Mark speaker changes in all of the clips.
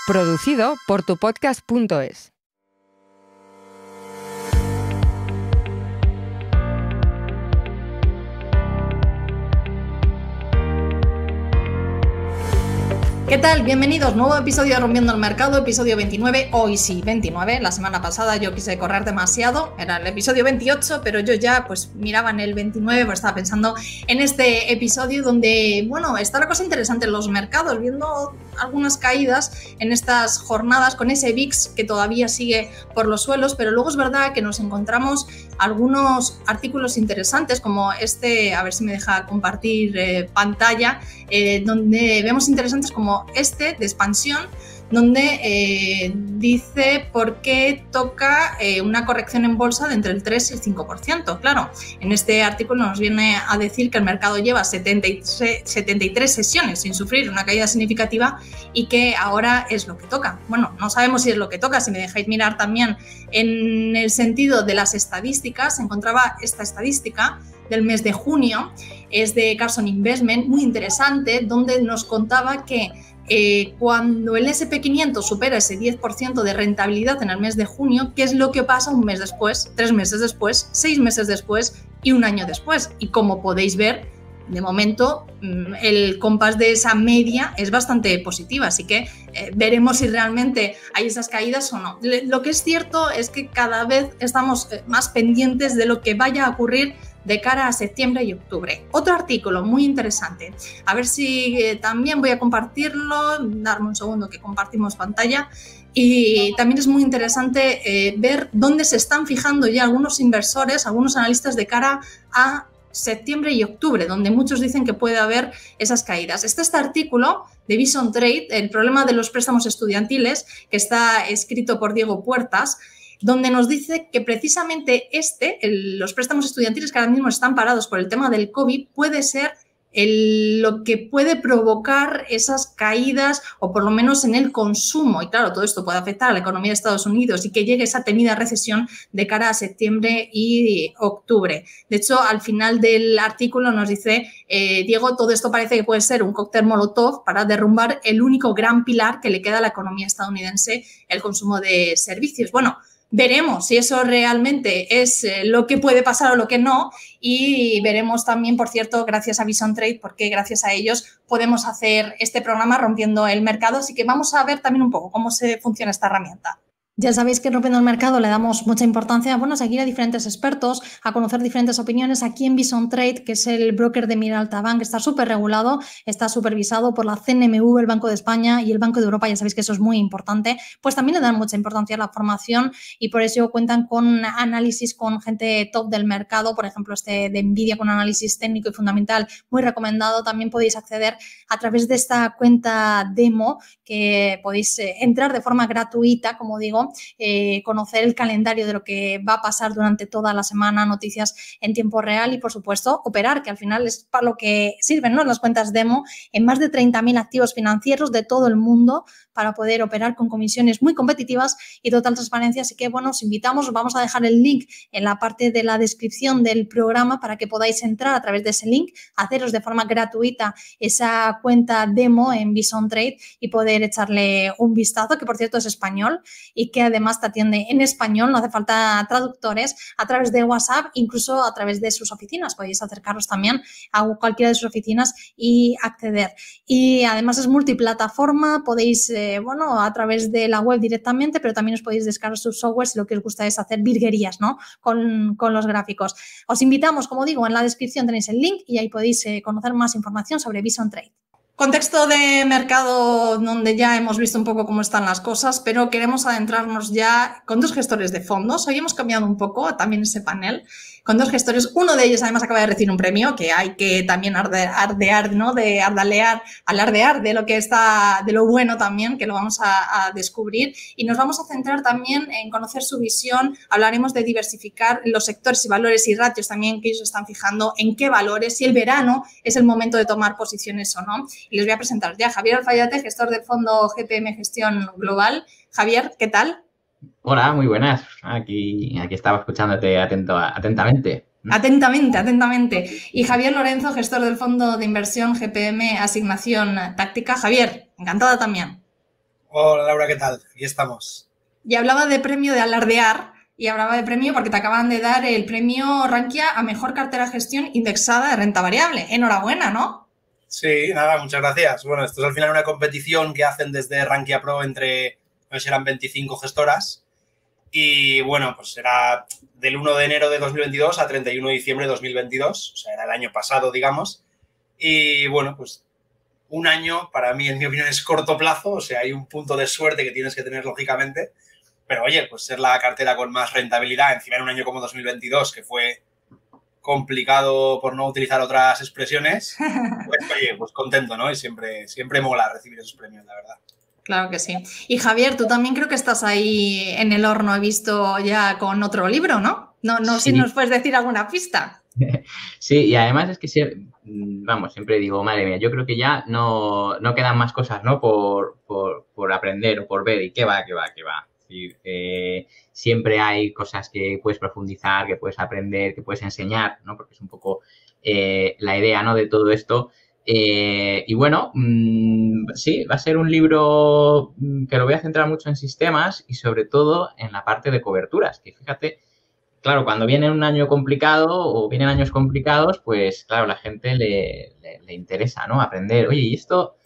Speaker 1: Producido por tupodcast.es.
Speaker 2: ¿Qué tal? Bienvenidos, nuevo episodio de Rompiendo el Mercado, episodio 29, hoy sí, 29, la semana pasada yo quise correr demasiado, era el episodio 28, pero yo ya pues miraba en el 29, pues estaba pensando en este episodio donde, bueno, está la cosa interesante en los mercados, viendo algunas caídas en estas jornadas con ese VIX que todavía sigue por los suelos, pero luego es verdad que nos encontramos algunos artículos interesantes como este, a ver si me deja compartir pantalla, donde vemos interesantes como este de expansión, donde dice por qué toca una corrección en bolsa de entre el 3 y el 5%. Claro, en este artículo nos viene a decir que el mercado lleva 73 sesiones sin sufrir una caída significativa y que ahora es lo que toca. Bueno, no sabemos si es lo que toca. Si me dejáis mirar también en el sentido de las estadísticas, encontraba esta estadística del mes de junio, es de Carson Investment, muy interesante, donde nos contaba que cuando el SP500 supera ese 10% de rentabilidad en el mes de junio, ¿qué es lo que pasa un mes después, 3 meses después, 6 meses después y un año después? Y como podéis ver, de momento el compás de esa media es bastante positiva, así que veremos si realmente hay esas caídas o no. Lo que es cierto es que cada vez estamos más pendientes de lo que vaya a ocurrir de cara a septiembre y octubre. Otro artículo muy interesante, a ver si también voy a compartirlo, darme un segundo que compartimos pantalla, y también es muy interesante ver dónde se están fijando ya algunos inversores, algunos analistas de cara a septiembre y octubre, donde muchos dicen que puede haber esas caídas. Este artículo de Bison Trade, el problema de los préstamos estudiantiles, que está escrito por Diego Puertas, donde nos dice que precisamente los préstamos estudiantiles que ahora mismo están parados por el tema del COVID, puede ser lo que puede provocar esas caídas o por lo menos en el consumo. Y claro, todo esto puede afectar a la economía de Estados Unidos y que llegue esa temida recesión de cara a septiembre y octubre. De hecho, al final del artículo nos dice, Diego, todo esto parece que puede ser un cóctel molotov para derrumbar el único gran pilar que le queda a la economía estadounidense, el consumo de servicios. Bueno, veremos si eso realmente es lo que puede pasar o lo que no, y veremos también, por cierto, gracias a Bison Trade, porque gracias a ellos podemos hacer este programa Rompiendo el Mercado, así que vamos a ver también un poco cómo funciona esta herramienta. Ya sabéis que en Rompiendo el Mercado le damos mucha importancia, bueno, a seguir a diferentes expertos, a conocer diferentes opiniones. Aquí en Bison Trade, que es el broker de Miralta Bank, está súper regulado, está supervisado por la CNMV, el Banco de España y el Banco de Europa, ya sabéis que eso es muy importante, pues también le dan mucha importancia a la formación y por eso cuentan con análisis con gente top del mercado, por ejemplo de Nvidia con análisis técnico y fundamental, muy recomendado. También podéis acceder a través de esta cuenta demo que podéis entrar de forma gratuita, como digo, conocer el calendario de lo que va a pasar durante toda la semana, noticias en tiempo real y, por supuesto, operar, que al final es para lo que sirven, ¿no?, las cuentas demo, en más de 30.000 activos financieros de todo el mundo para poder operar con comisiones muy competitivas y total transparencia. Así que, bueno, os invitamos, os vamos a dejar el link en la parte de la descripción del programa para que podáis entrar a través de ese link, haceros de forma gratuita esa cuenta demo en Bison Trade y poder echarle un vistazo, que por cierto es español y que además te atiende en español, no hace falta traductores, a través de WhatsApp, incluso a través de sus oficinas. Podéis acercaros también a cualquiera de sus oficinas y acceder. Y además es multiplataforma, podéis, a través de la web directamente, pero también os podéis descargar sus softwares si lo que os gusta es hacer virguerías, ¿no?, con los gráficos. Os invitamos, como digo, en la descripción tenéis el link y ahí podéis conocer más información sobre Bison Trade. Contexto de mercado donde ya hemos visto un poco cómo están las cosas, pero queremos adentrarnos ya con dos gestores de fondos. Hoy hemos cambiado un poco también ese panel con dos gestores. Uno de ellos además acaba de recibir un premio que hay que también alardear, ¿no?, alardear de lo que está, de lo bueno también, que lo vamos a descubrir, y nos vamos a centrar también en conocer su visión. Hablaremos de diversificar los sectores y valores y ratios también que ellos están fijando, en qué valores, si el verano es el momento de tomar posiciones o no. Y les voy a presentar ya a Javier Alfayate, gestor del fondo GPM Gestión Global. Javier, ¿qué tal?
Speaker 3: Hola, muy buenas. Aquí estaba escuchándote atentamente.
Speaker 2: Atentamente. Y Javier Lorenzo, gestor del fondo de inversión GPM Asignación Táctica. Javier, encantada también.
Speaker 4: Hola Laura, ¿qué tal? Aquí estamos.
Speaker 2: Y hablaba de premio de alardear, y hablaba de premio porque te acaban de dar el premio Rankia a mejor cartera de gestión indexada de renta variable. Enhorabuena, ¿no?
Speaker 4: Sí, nada, muchas gracias. Bueno, esto es al final una competición que hacen desde Rankia Pro entre, no sé si eran 25 gestoras. Y bueno, pues era del 1 de enero de 2022 a 31 de diciembre de 2022. O sea, era el año pasado, digamos. Y bueno, pues un año, para mí, en mi opinión, es corto plazo. O sea, hay un punto de suerte que tienes que tener, lógicamente. Pero oye, pues ser la cartera con más rentabilidad, encima en un año como 2022, que fue complicado por no utilizar otras expresiones, pues oye, pues contento, ¿no? Y siempre mola recibir esos premios, la verdad.
Speaker 2: Claro que sí. Y Javier, tú también creo que estás ahí en el horno, he visto ya con otro libro, ¿no? No sé si
Speaker 3: Sí.
Speaker 2: nos puedes decir alguna pista.
Speaker 3: Sí, y además es que vamos, siempre digo, madre mía, yo creo que ya no quedan más cosas, ¿no? Por aprender o por ver, y qué va, qué va, qué va. Es decir, siempre hay cosas que puedes profundizar, que puedes aprender, que puedes enseñar, ¿no? Porque es un poco la idea, ¿no? De todo esto. Y bueno, sí, va a ser un libro que lo voy a centrar mucho en sistemas y sobre todo en la parte de coberturas, que fíjate. Claro, cuando viene un año complicado o vienen años complicados, pues claro, la gente le interesa, ¿no? Aprender, oye, y esto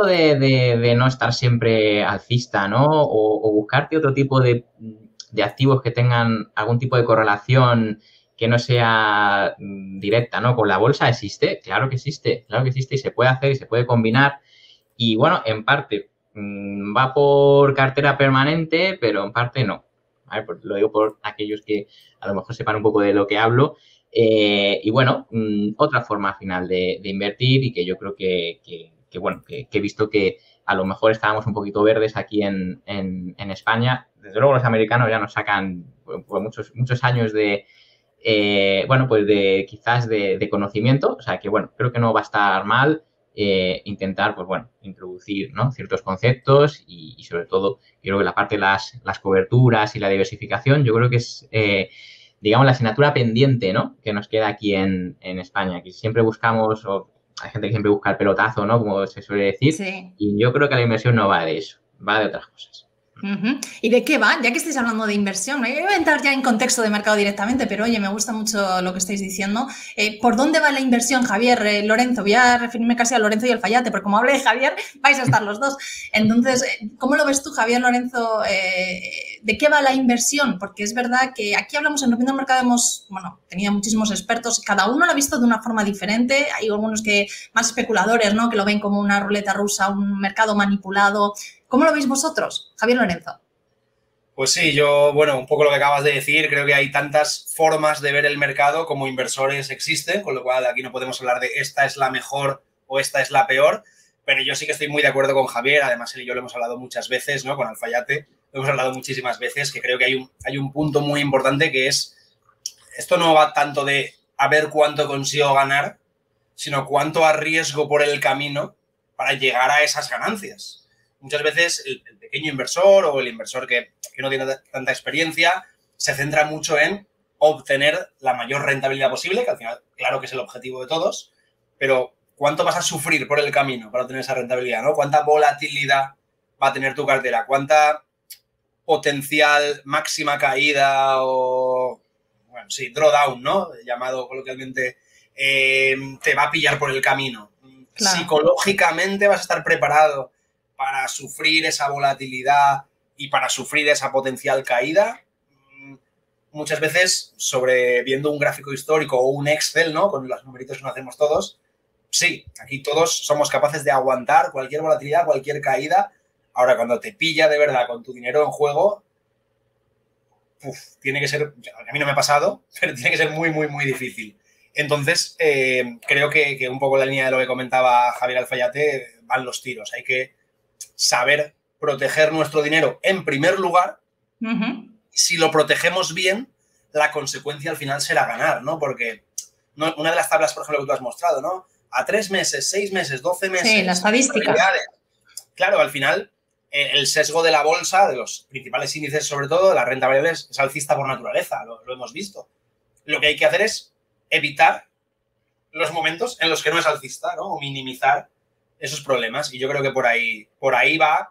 Speaker 3: de no estar siempre alcista, ¿no? O buscarte otro tipo de activos que tengan algún tipo de correlación que no sea directa, ¿no? Con la bolsa existe, claro que existe y se puede hacer y se puede combinar. Y bueno, en parte va por cartera permanente, pero en parte no. ¿Vale? Lo digo por aquellos que a lo mejor sepan un poco de lo que hablo. Y bueno, otra forma final de invertir y que yo creo bueno, que he visto que a lo mejor estábamos un poquito verdes aquí en España. Desde luego los americanos ya nos sacan pues, muchos años bueno, pues quizás de conocimiento. O sea que bueno, creo que no va a estar mal. Intentar, pues bueno, introducir, ¿no? Ciertos conceptos y sobre todo, yo creo que la parte de las coberturas y la diversificación, yo creo que es, digamos, la asignatura pendiente, ¿no? Que nos queda aquí en España, que siempre buscamos, o hay gente que siempre busca el pelotazo, ¿no? Como se suele decir,
Speaker 2: Sí.
Speaker 3: y yo creo que la inversión no va de eso, va de otras cosas.
Speaker 2: ¿Y de qué va? Ya que estáis hablando de inversión, ¿no? Yo voy a entrar ya en contexto de mercado directamente, pero oye, me gusta mucho lo que estáis diciendo. ¿Por dónde va la inversión, Javier, Lorenzo? Voy a referirme casi a Lorenzo y al Fayate, porque como hablé de Javier, vais a estar los dos. Entonces, ¿cómo lo ves tú, Javier, Lorenzo? ¿De qué va la inversión? Porque es verdad que aquí hablamos en Rompiendo el Mercado, hemos, bueno, tenido muchísimos expertos, cada uno lo ha visto de una forma diferente. Hay algunos que más especuladores, ¿no? Que lo ven como una ruleta rusa, un mercado manipulado. ¿Cómo lo veis vosotros, Javier Lorenzo?
Speaker 4: Pues sí, yo, bueno, un poco lo que acabas de decir, creo que hay tantas formas de ver el mercado como inversores existen, con lo cual aquí no podemos hablar de esta es la mejor o esta es la peor, pero yo sí que estoy muy de acuerdo con Javier, además él y yo lo hemos hablado muchas veces, ¿no? Con Alfayate, lo hemos hablado muchísimas veces, que creo que hay un punto muy importante que es, esto no va tanto de a ver cuánto consigo ganar, sino cuánto arriesgo por el camino para llegar a esas ganancias. Muchas veces el pequeño inversor o el inversor que no tiene tanta experiencia se centra mucho en obtener la mayor rentabilidad posible, que al final, claro que es el objetivo de todos, pero ¿cuánto vas a sufrir por el camino para obtener esa rentabilidad, ¿no? ¿Cuánta volatilidad va a tener tu cartera? ¿Cuánta potencial máxima caída o, bueno, sí, drawdown, ¿no? Llamado coloquialmente, te va a pillar por el camino? Claro. Psicológicamente vas a estar preparado para sufrir esa volatilidad y para sufrir esa potencial caída. Muchas veces, viendo un gráfico histórico o un Excel, ¿no? Con los numeritos que nos hacemos todos, sí, aquí todos somos capaces de aguantar cualquier volatilidad, cualquier caída. Ahora, cuando te pilla de verdad con tu dinero en juego, tiene que ser, a mí no me ha pasado, pero tiene que ser muy, muy, muy difícil. Entonces, creo que un poco la línea de lo que comentaba Javier Alfayate van los tiros. Hay que saber proteger nuestro dinero en primer lugar. Si lo protegemos bien, la consecuencia al final será ganar, ¿no? Porque una de las tablas, por ejemplo, que tú has mostrado, ¿no? A 3 meses, 6 meses, 12 meses.
Speaker 2: Sí, la estadística.
Speaker 4: Claro, al final, el sesgo de la bolsa, de los principales índices, sobre todo, de la renta variable, es alcista por naturaleza, lo hemos visto. Lo que hay que hacer es evitar los momentos en los que no es alcista, ¿no? O minimizar esos problemas. Y yo creo que por ahí va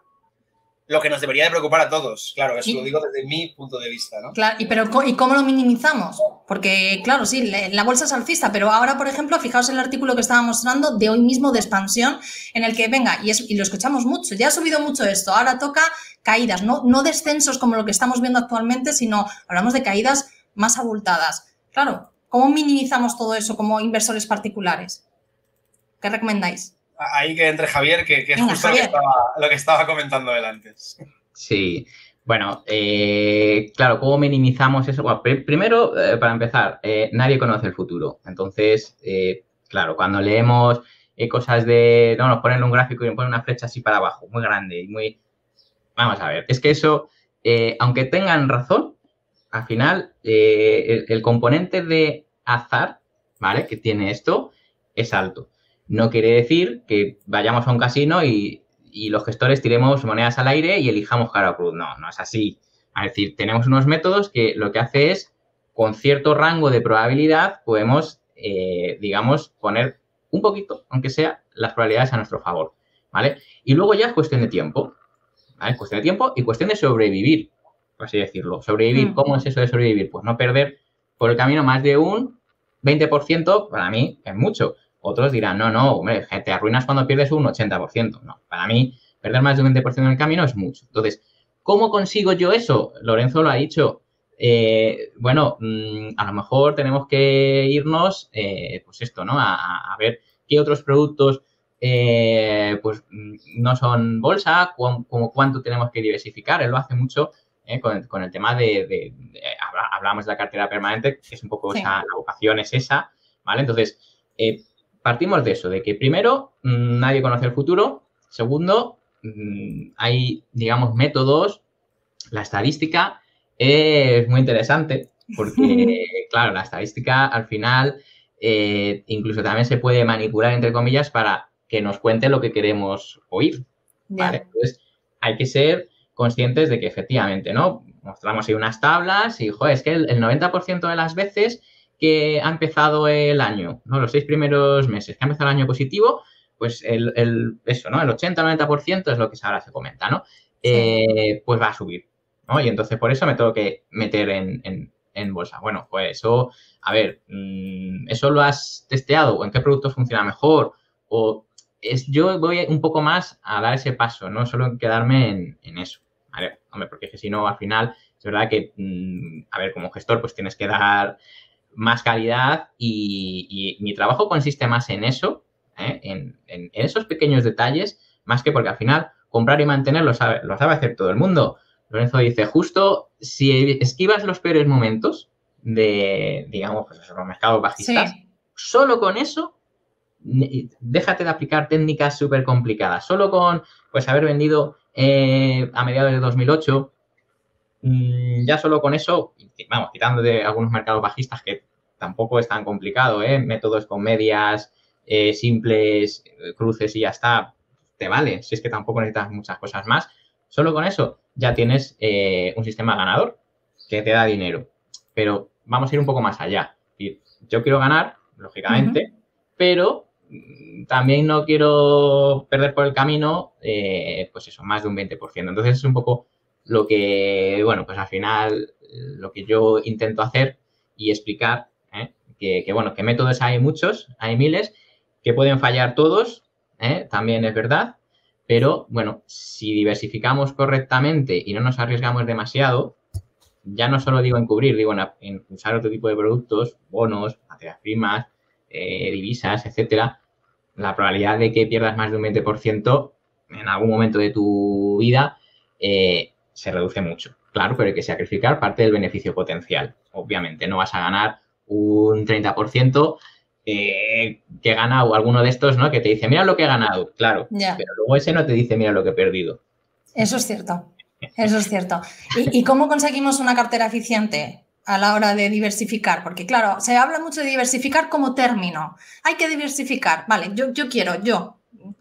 Speaker 4: lo que nos debería de preocupar a todos. Claro, eso lo digo desde mi punto de vista, ¿no?
Speaker 2: Claro, ¿y cómo lo minimizamos? Porque, claro, sí, la bolsa es alcista, pero ahora, por ejemplo, fijaos el artículo que estaba mostrando de hoy mismo de expansión, en el que, venga, y lo escuchamos mucho, ya ha subido mucho esto, ahora toca caídas, no descensos como lo que estamos viendo actualmente, sino hablamos de caídas más abultadas. Claro, ¿cómo minimizamos todo eso como inversores particulares? ¿Qué recomendáis?
Speaker 4: Ahí que entre Javier, que es justo lo que estaba comentando él antes.
Speaker 3: Sí, bueno, claro, ¿cómo minimizamos eso? Bueno, primero, para empezar, nadie conoce el futuro. Entonces, claro, cuando leemos cosas de, no, nos ponen un gráfico y nos ponen una flecha así para abajo, muy grande y muy... Vamos a ver, es que eso, aunque tengan razón, al final, el componente de azar, ¿vale?, que tiene esto, es alto. No quiere decir que vayamos a un casino y los gestores tiremos monedas al aire y elijamos cara o cruz. No, no es así. Es decir, tenemos unos métodos que lo que hace es, con cierto rango de probabilidad, podemos, digamos, poner un poquito, aunque sea, las probabilidades a nuestro favor, ¿vale? Y luego ya es cuestión de tiempo, ¿vale? Cuestión de tiempo y cuestión de sobrevivir, por así decirlo. Sobrevivir, ¿cómo es eso de sobrevivir? Pues no perder por el camino más de un 20%, para mí, es mucho. Otros dirán, no, hombre, te arruinas cuando pierdes un 80%. No, para mí, perder más de un 20% en el camino es mucho. Entonces, ¿cómo consigo yo eso? Lorenzo lo ha dicho. Bueno, a lo mejor tenemos que irnos, pues esto, ¿no? A ver qué otros productos, pues no son bolsa, como cuánto tenemos que diversificar. Él lo hace mucho con el tema hablamos de la cartera permanente, que es un poco la vocación es esa, ¿vale? Entonces, partimos de eso, de que primero, nadie conoce el futuro. Segundo, hay, digamos, métodos. La estadística es muy interesante porque, claro, la estadística al final incluso también se puede manipular, entre comillas, para que nos cuente lo que queremos oír, ¿vale? Yeah. Entonces, hay que ser conscientes de que efectivamente, ¿no? Mostramos ahí unas tablas y, joder, es que el 90% de las veces que ha empezado el año, ¿no? Los 6 primeros meses que ha empezado el año positivo, pues eso, ¿no? El 80-90% es lo que ahora se comenta, ¿no? Sí. Pues va a subir, ¿no? Y entonces por eso me tengo que meter en bolsa. Bueno, pues eso, a ver, ¿eso lo has testeado? ¿O en qué productos funciona mejor? Yo voy un poco más a dar ese paso, no solo quedarme en eso, ¿vale? Hombre, porque es que si no, al final, es verdad que, a ver, como gestor, pues tienes que dar más calidad y mi trabajo consiste más en eso, en esos pequeños detalles, más que porque al final comprar y mantener lo sabe hacer todo el mundo. Lorenzo dice, justo si esquivas los peores momentos de, digamos, pues los mercados bajistas, sí, solo con eso, déjate de aplicar técnicas súper complicadas. Solo con, pues, haber vendido a mediados de 2008, ya solo con eso, vamos, quitando de algunos mercados bajistas que tampoco es tan complicado, métodos con medias simples, cruces y ya está, te vale. Si es que tampoco necesitas muchas cosas más. Solo con eso ya tienes un sistema ganador que te da dinero. Pero vamos a ir un poco más allá. Yo quiero ganar, lógicamente, pero también no quiero perder por el camino, pues eso, más de un 20%. Entonces es un poco lo que, bueno, pues al final lo que yo intento hacer y explicar, bueno, que métodos hay muchos, hay miles, que pueden fallar todos, también es verdad, pero bueno, si diversificamos correctamente y no nos arriesgamos demasiado, ya no solo digo en cubrir, digo en usar otro tipo de productos, bonos, materias primas, divisas, etcétera, la probabilidad de que pierdas más de un 20% en algún momento de tu vida se reduce mucho. Claro, pero hay que sacrificar parte del beneficio potencial. Obviamente, no vas a ganar un 30% que gana alguno de estos, ¿no? Que te dice, mira lo que he ganado. Claro, yeah, pero luego ese no te dice, mira lo que he perdido.
Speaker 2: Eso es cierto. Eso es cierto. ¿Y cómo conseguimos una cartera eficiente a la hora de diversificar? Porque, claro, se habla mucho de diversificar como término. Hay que diversificar. Vale, yo quiero,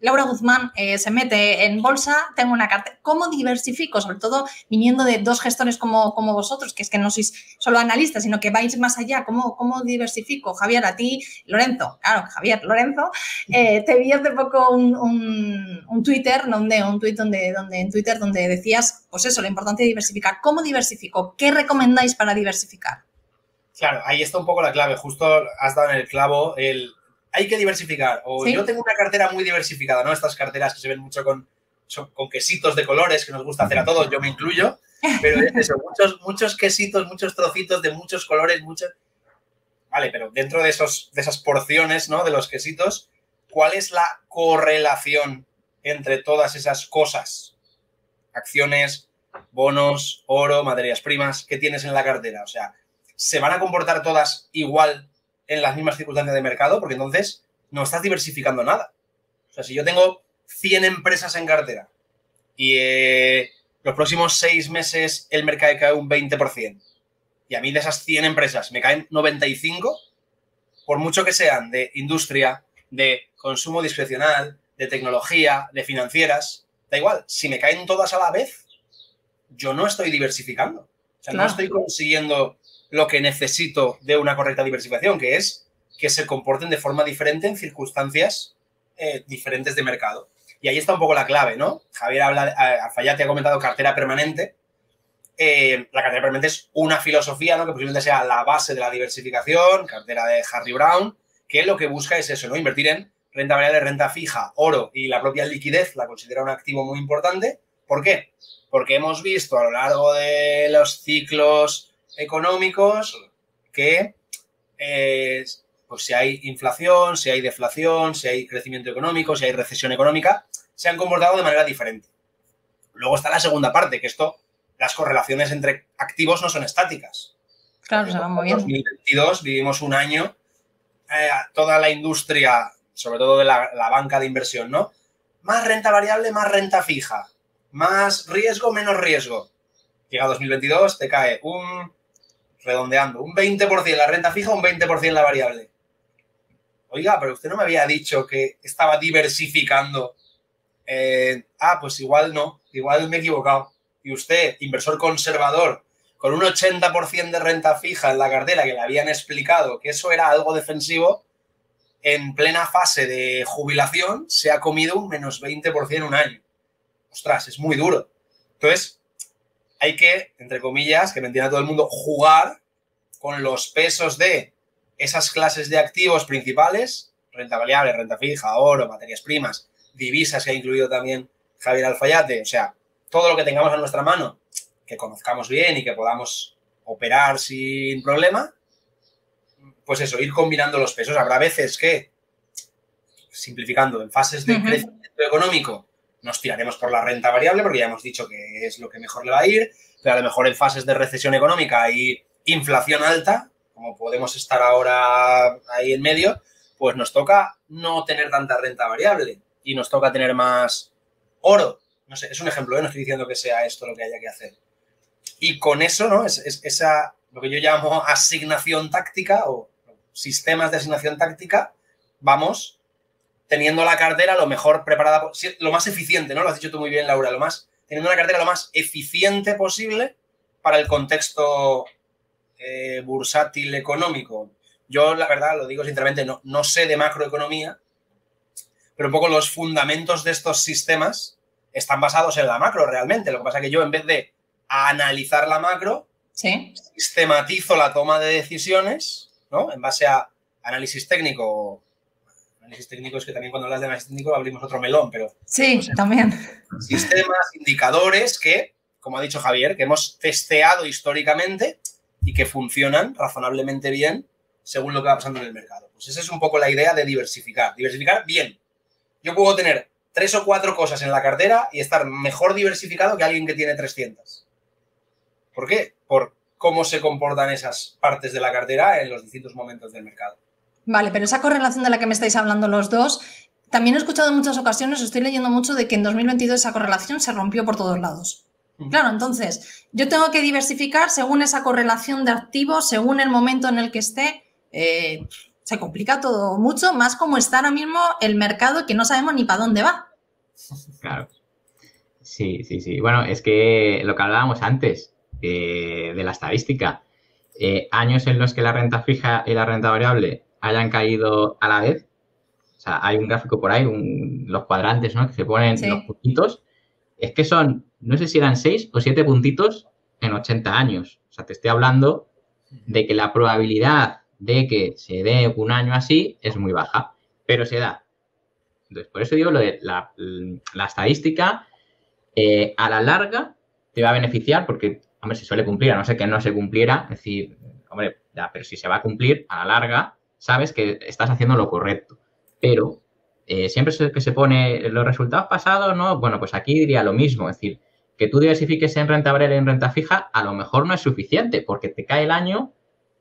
Speaker 2: Laura Guzmán se mete en bolsa, tengo una cartera. ¿Cómo diversifico? Sobre todo viniendo de dos gestores como vosotros, que es que no sois solo analistas, sino que vais más allá. ¿Cómo diversifico? Javier, a ti, Lorenzo. Claro, Javier, Lorenzo. Te vi hace poco un Twitter, un tuit en Twitter donde decías, pues eso, la importancia de diversificar. ¿Cómo diversifico? ¿Qué recomendáis para diversificar?
Speaker 4: Claro, ahí está un poco la clave. Justo has dado en el clavo hay que diversificar. O ¿sí? Yo tengo una cartera muy diversificada, ¿no? Estas carteras que se ven mucho con quesitos de colores que nos gusta hacer a todos, yo me incluyo. Pero es eso, muchos quesitos, muchos trocitos de muchos colores, Vale, pero dentro de esas porciones, ¿no? De los quesitos, ¿cuál es la correlación entre todas esas cosas? Acciones, bonos, oro, materias primas, ¿qué tienes en la cartera? O sea, ¿se van a comportar todas igual en las mismas circunstancias de mercado? Porque entonces no estás diversificando nada. O sea, si yo tengo 100 empresas en cartera y los próximos 6 meses el mercado cae un 20% y a mí de esas 100 empresas me caen 95, por mucho que sean de industria, de consumo discrecional, de tecnología, de financieras, da igual, si me caen todas a la vez, yo no estoy diversificando. O sea, claro, no estoy consiguiendo lo que necesito de una correcta diversificación, que es que se comporten de forma diferente en circunstancias diferentes de mercado. Y ahí está un poco la clave, ¿no? Javier Alfayate ha comentado cartera permanente. La cartera permanente es una filosofía, ¿no? Que posiblemente sea la base de la diversificación, cartera de Harry Brown, que lo que busca es eso, ¿no? Invertir en renta variable, renta fija, oro y la propia liquidez la considera un activo muy importante. ¿Por qué? Porque hemos visto a lo largo de los ciclos económicos que pues si hay inflación, si hay deflación, si hay crecimiento económico, si hay recesión económica, se han comportado de manera diferente. Luego está la segunda parte, que las correlaciones entre activos no son estáticas.
Speaker 2: Claro, se van moviendo.
Speaker 4: En 2022 vivimos un año, toda la industria, sobre todo de la banca de inversión, ¿no? Más renta variable, más renta fija. Más riesgo, menos riesgo. Llega 2022, te cae redondeando, un 20% la renta fija, un 20% la variable. Oiga, pero usted no me había dicho que estaba diversificando. Pues igual no, igual me he equivocado. Y usted, inversor conservador, con un 80% de renta fija en la cartera que le habían explicado que eso era algo defensivo, en plena fase de jubilación se ha comido un menos 20% en un año. Ostras, es muy duro. Entonces, hay que, entre comillas, que me entienda todo el mundo, jugar con los pesos de esas clases de activos principales, renta variable, renta fija, oro, materias primas, divisas que ha incluido también Javier Alfayate, o sea, todo lo que tengamos a nuestra mano, que conozcamos bien y que podamos operar sin problema, pues eso, ir combinando los pesos. Habrá veces que, simplificando, en fases de crecimiento económico, nos tiraremos por la renta variable porque ya hemos dicho que es lo que mejor le va a ir, pero a lo mejor en fases de recesión económica y inflación alta, como podemos estar ahora ahí en medio, pues nos toca no tener tanta renta variable y nos toca tener más oro. No sé, es un ejemplo, no estoy diciendo que sea esto lo que haya que hacer. Y con eso, ¿no? Esa, lo que yo llamo asignación táctica o sistemas de asignación táctica, vamos teniendo la cartera lo mejor preparada, lo más eficiente, ¿no? Lo has dicho tú muy bien, Laura, teniendo una cartera lo más eficiente posible para el contexto bursátil económico. Yo, la verdad, lo digo sinceramente, no sé de macroeconomía, pero un poco los fundamentos de estos sistemas están basados en la macro realmente. Lo que pasa es que yo, en vez de analizar la macro,
Speaker 2: ¿sí?,
Speaker 4: sistematizo la toma de decisiones, ¿no? En base a análisis técnico. Análisis técnico es que también cuando hablas de análisis técnico abrimos otro melón, pero...
Speaker 2: Sí, o sea, también.
Speaker 4: Sistemas, indicadores que, como ha dicho Javier, que hemos testeado históricamente y que funcionan razonablemente bien según lo que va pasando en el mercado. Pues esa es un poco la idea de diversificar. Diversificar bien. Yo puedo tener 3 o 4 cosas en la cartera y estar mejor diversificado que alguien que tiene 300. ¿Por qué? Por cómo se comportan esas partes de la cartera en los distintos momentos del mercado.
Speaker 2: Vale, pero esa correlación de la que me estáis hablando los dos, también he escuchado en muchas ocasiones, estoy leyendo mucho de que en 2022 esa correlación se rompió por todos lados. Claro, entonces, yo tengo que diversificar según esa correlación de activos, según el momento en el que esté. se complica todo mucho, más como está ahora mismo el mercado que no sabemos ni para dónde va.
Speaker 3: Claro. Sí. Bueno, es que lo que hablábamos antes de la estadística, años en los que la renta fija y la renta variable hayan caído a la vez, o sea, hay un gráfico por ahí, los cuadrantes, ¿no? Que se ponen los puntitos, es que son, no sé si eran 6 o 7 puntitos en 80 años. O sea, te estoy hablando de que la probabilidad de que se dé un año así es muy baja, pero se da. Entonces, por eso digo lo de la estadística, a la larga te va a beneficiar porque, hombre, se suele cumplir, a no ser que no se cumpliera, es decir, hombre, ya, pero si se va a cumplir, a la larga sabes que estás haciendo lo correcto. Pero siempre que se pone los resultados pasados, ¿no? Bueno, pues aquí diría lo mismo, es decir, que tú diversifiques en renta variable y en renta fija, a lo mejor no es suficiente porque te cae el año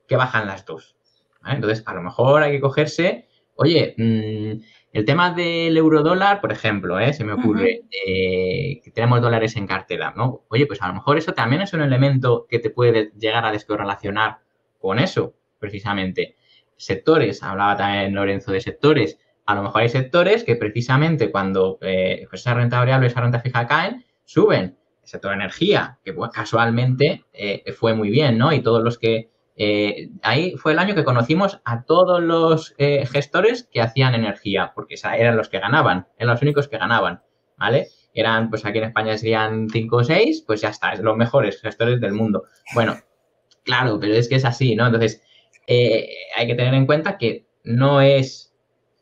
Speaker 3: que bajan las dos, ¿vale? Entonces, a lo mejor hay que cogerse, oye, el tema del eurodólar, por ejemplo, se me ocurre, que tenemos dólares en cartera, ¿no? Oye, pues a lo mejor eso también es un elemento que te puede llegar a descorrelacionar con eso, precisamente. Sectores, hablaba también Lorenzo de sectores, a lo mejor hay sectores que precisamente cuando pues esa renta variable y esa renta fija caen, suben. El sector energía, que pues, casualmente fue muy bien, ¿no? Y todos los que... ahí fue el año que conocimos a todos los gestores que hacían energía, porque eran los que ganaban, eran los únicos que ganaban, ¿vale? Eran, pues aquí en España serían 5 o 6, pues ya está, los mejores gestores del mundo. Bueno, claro, pero es que es así, ¿no? Entonces, hay que tener en cuenta que no es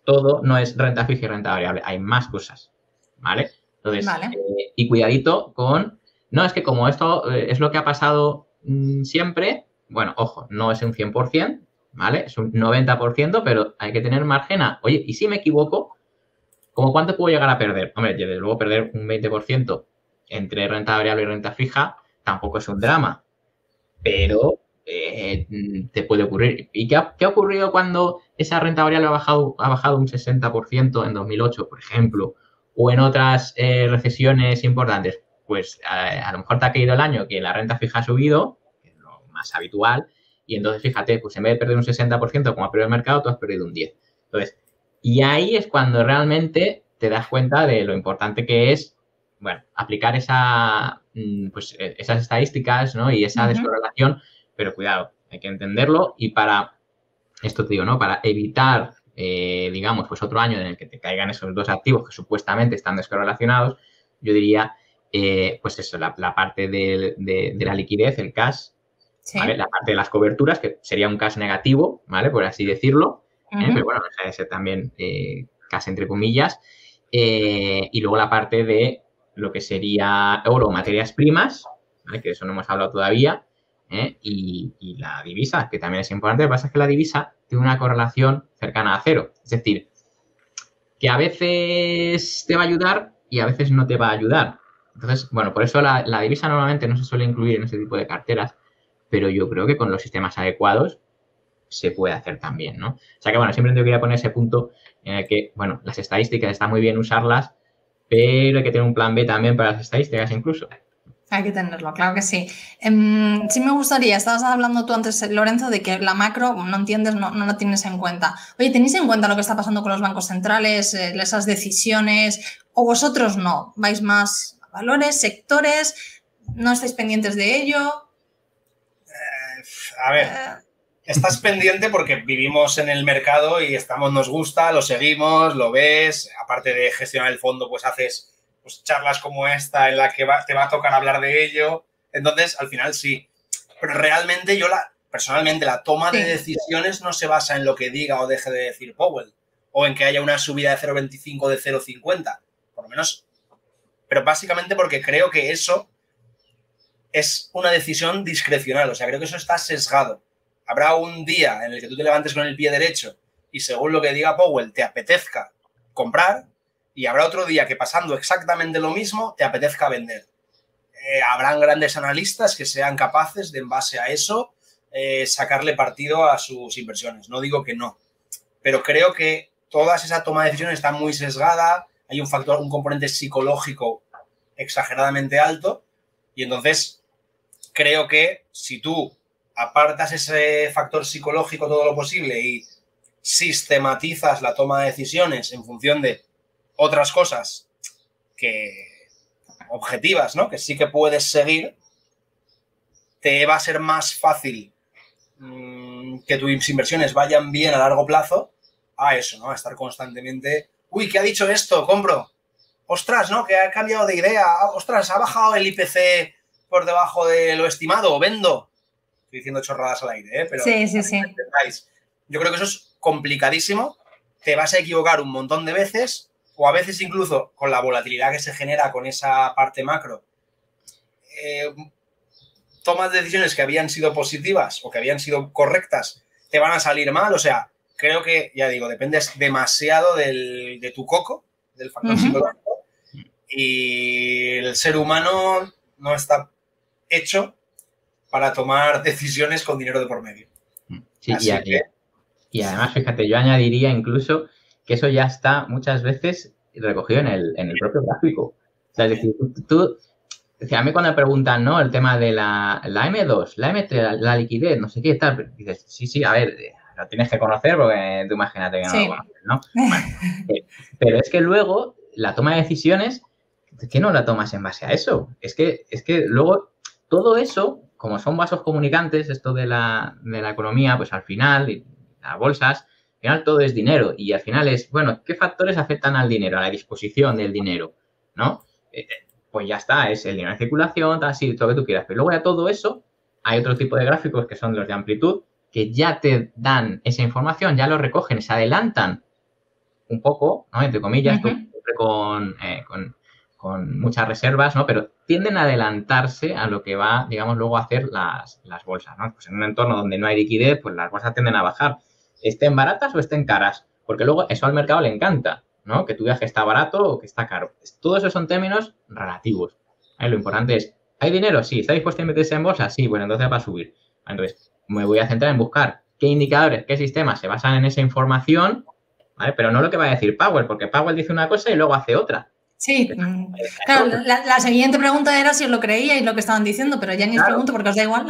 Speaker 3: todo, no es renta fija y renta variable, hay más cosas, ¿vale? Entonces, y cuidadito con... No, es que como esto es lo que ha pasado siempre... Bueno, ojo, no es un 100%, ¿vale? Es un 90%, pero hay que tener margen a... Oye, ¿y si me equivoco? ¿Cómo cuánto puedo llegar a perder? Hombre, desde luego perder un 20% entre renta variable y renta fija tampoco es un drama, pero te puede ocurrir. ¿Y qué ha ocurrido cuando esa renta variable ha bajado un 60% en 2008, por ejemplo? O en otras recesiones importantes. Pues a lo mejor te ha caído el año que la renta fija ha subido, más habitual, y entonces fíjate, pues en vez de perder un 60% como ha perdido el mercado, tú has perdido un 10%. Entonces, y ahí es cuando realmente te das cuenta de lo importante que es, bueno, aplicar pues, esas estadísticas, ¿no? Y esa descorrelación, pero cuidado, hay que entenderlo y para, esto te digo, ¿no? Para evitar, digamos, pues otro año en el que te caigan esos dos activos que supuestamente están descorrelacionados, yo diría, pues eso, la parte de la liquidez, el cash, ¿vale? La parte de las coberturas, que sería un cash negativo, ¿vale? Por así decirlo. Pero bueno, deja de ser también cash entre comillas. Y luego la parte de lo que sería oro o materias primas, ¿vale? Que de eso no hemos hablado todavía. Y la divisa, que también es importante. Lo que pasa es que la divisa tiene una correlación cercana a cero. Es decir, que a veces te va a ayudar y a veces no te va a ayudar. Entonces, bueno, por eso la divisa normalmente no se suele incluir en ese tipo de carteras, pero yo creo que con los sistemas adecuados se puede hacer también, ¿no? O sea que, bueno, siempre te quería poner ese punto en el que, bueno, las estadísticas está muy bien usarlas, pero hay que tener un plan B también para las estadísticas incluso.
Speaker 2: Hay que tenerlo, claro que sí. Sí me gustaría, estabas hablando tú antes, Lorenzo, de que la macro no entiendes, no la tienes en cuenta. Oye, ¿tenéis en cuenta lo que está pasando con los bancos centrales, esas decisiones, o vosotros no? ¿Vais más a valores, sectores? ¿No estáis pendientes de ello?
Speaker 4: A ver, estás pendiente porque vivimos en el mercado y nos gusta, lo seguimos, lo ves. Aparte de gestionar el fondo, pues haces pues, charlas como esta en la que te va a tocar hablar de ello. Entonces, al final sí. Pero realmente personalmente, la toma de decisiones no se basa en lo que diga o deje de decir Powell o en que haya una subida de 0,25 o de 0,50. Por lo menos. Pero básicamente porque creo que eso es una decisión discrecional, o sea, creo que eso está sesgado. Habrá un día en el que tú te levantes con el pie derecho y según lo que diga Powell te apetezca comprar y habrá otro día que pasando exactamente lo mismo te apetezca vender. Habrán grandes analistas que sean capaces de, en base a eso, sacarle partido a sus inversiones. No digo que no, pero creo que toda esa toma de decisiones está muy sesgada, hay un componente psicológico exageradamente alto y entonces creo que si tú apartas ese factor psicológico todo lo posible y sistematizas la toma de decisiones en función de otras cosas que objetivas, ¿no? Que sí que puedes seguir, te va a ser más fácil que tus inversiones vayan bien a largo plazo a eso, ¿no? A estar constantemente, uy, ¿qué ha dicho esto? Compro. Ostras, ¿no? Que ha cambiado de idea. Ostras, ha bajado el IPC por debajo de lo estimado. Vendo. Estoy diciendo chorradas al aire, ¿eh? Pero
Speaker 2: sí.
Speaker 4: Yo creo que eso es complicadísimo. Te vas a equivocar un montón de veces, o a veces incluso con la volatilidad que se genera con esa parte macro. Tomas decisiones que habían sido positivas o que habían sido correctas, te van a salir mal. O sea, creo que, ya digo, dependes demasiado de tu coco, del factor psicológico, y el ser humano no está hecho para tomar decisiones con dinero de por medio.
Speaker 3: Sí, y además, fíjate, yo añadiría incluso que eso ya está muchas veces recogido en el propio gráfico. O sea, es decir, a mí cuando me preguntan, ¿no? El tema de la M2, la M3, la liquidez, no sé qué, tal, dices, sí, a ver, lo tienes que conocer porque tú imagínate que no lo conoces, ¿no? Bueno, pero es que luego la toma de decisiones, ¿qué no la tomas en base a eso? Es que luego todo eso, como son vasos comunicantes, esto de la economía, pues al final, las bolsas, al final todo es dinero y al final es, bueno, ¿qué factores afectan al dinero, a la disposición del dinero, ¿no? Pues ya está, es el dinero en circulación, tal, sí, todo lo que tú quieras. Pero luego ya todo eso, hay otro tipo de gráficos que son los de amplitud, que ya te dan esa información, ya lo recogen, se adelantan un poco, ¿no? Entre comillas, siempre con muchas reservas, ¿no? Pero tienden a adelantarse a lo que va, digamos, luego a hacer las bolsas, ¿no? Pues en un entorno donde no hay liquidez, pues las bolsas tienden a bajar. Estén baratas o estén caras, porque luego eso al mercado le encanta, ¿no? Que tu viaje está barato o que está caro. Todo eso son términos relativos. Lo importante es, ¿hay dinero? Sí. ¿Está dispuesto a invertirse en bolsa? Sí. Bueno, entonces va a subir. Entonces, me voy a centrar en buscar qué indicadores, qué sistemas se basan en esa información, ¿vale? Pero no lo que va a decir Powell, porque Powell dice una cosa y luego hace otra.
Speaker 2: Sí, claro, la siguiente pregunta era si os lo creíais lo que estaban diciendo, pero ya ni os pregunto porque os da igual.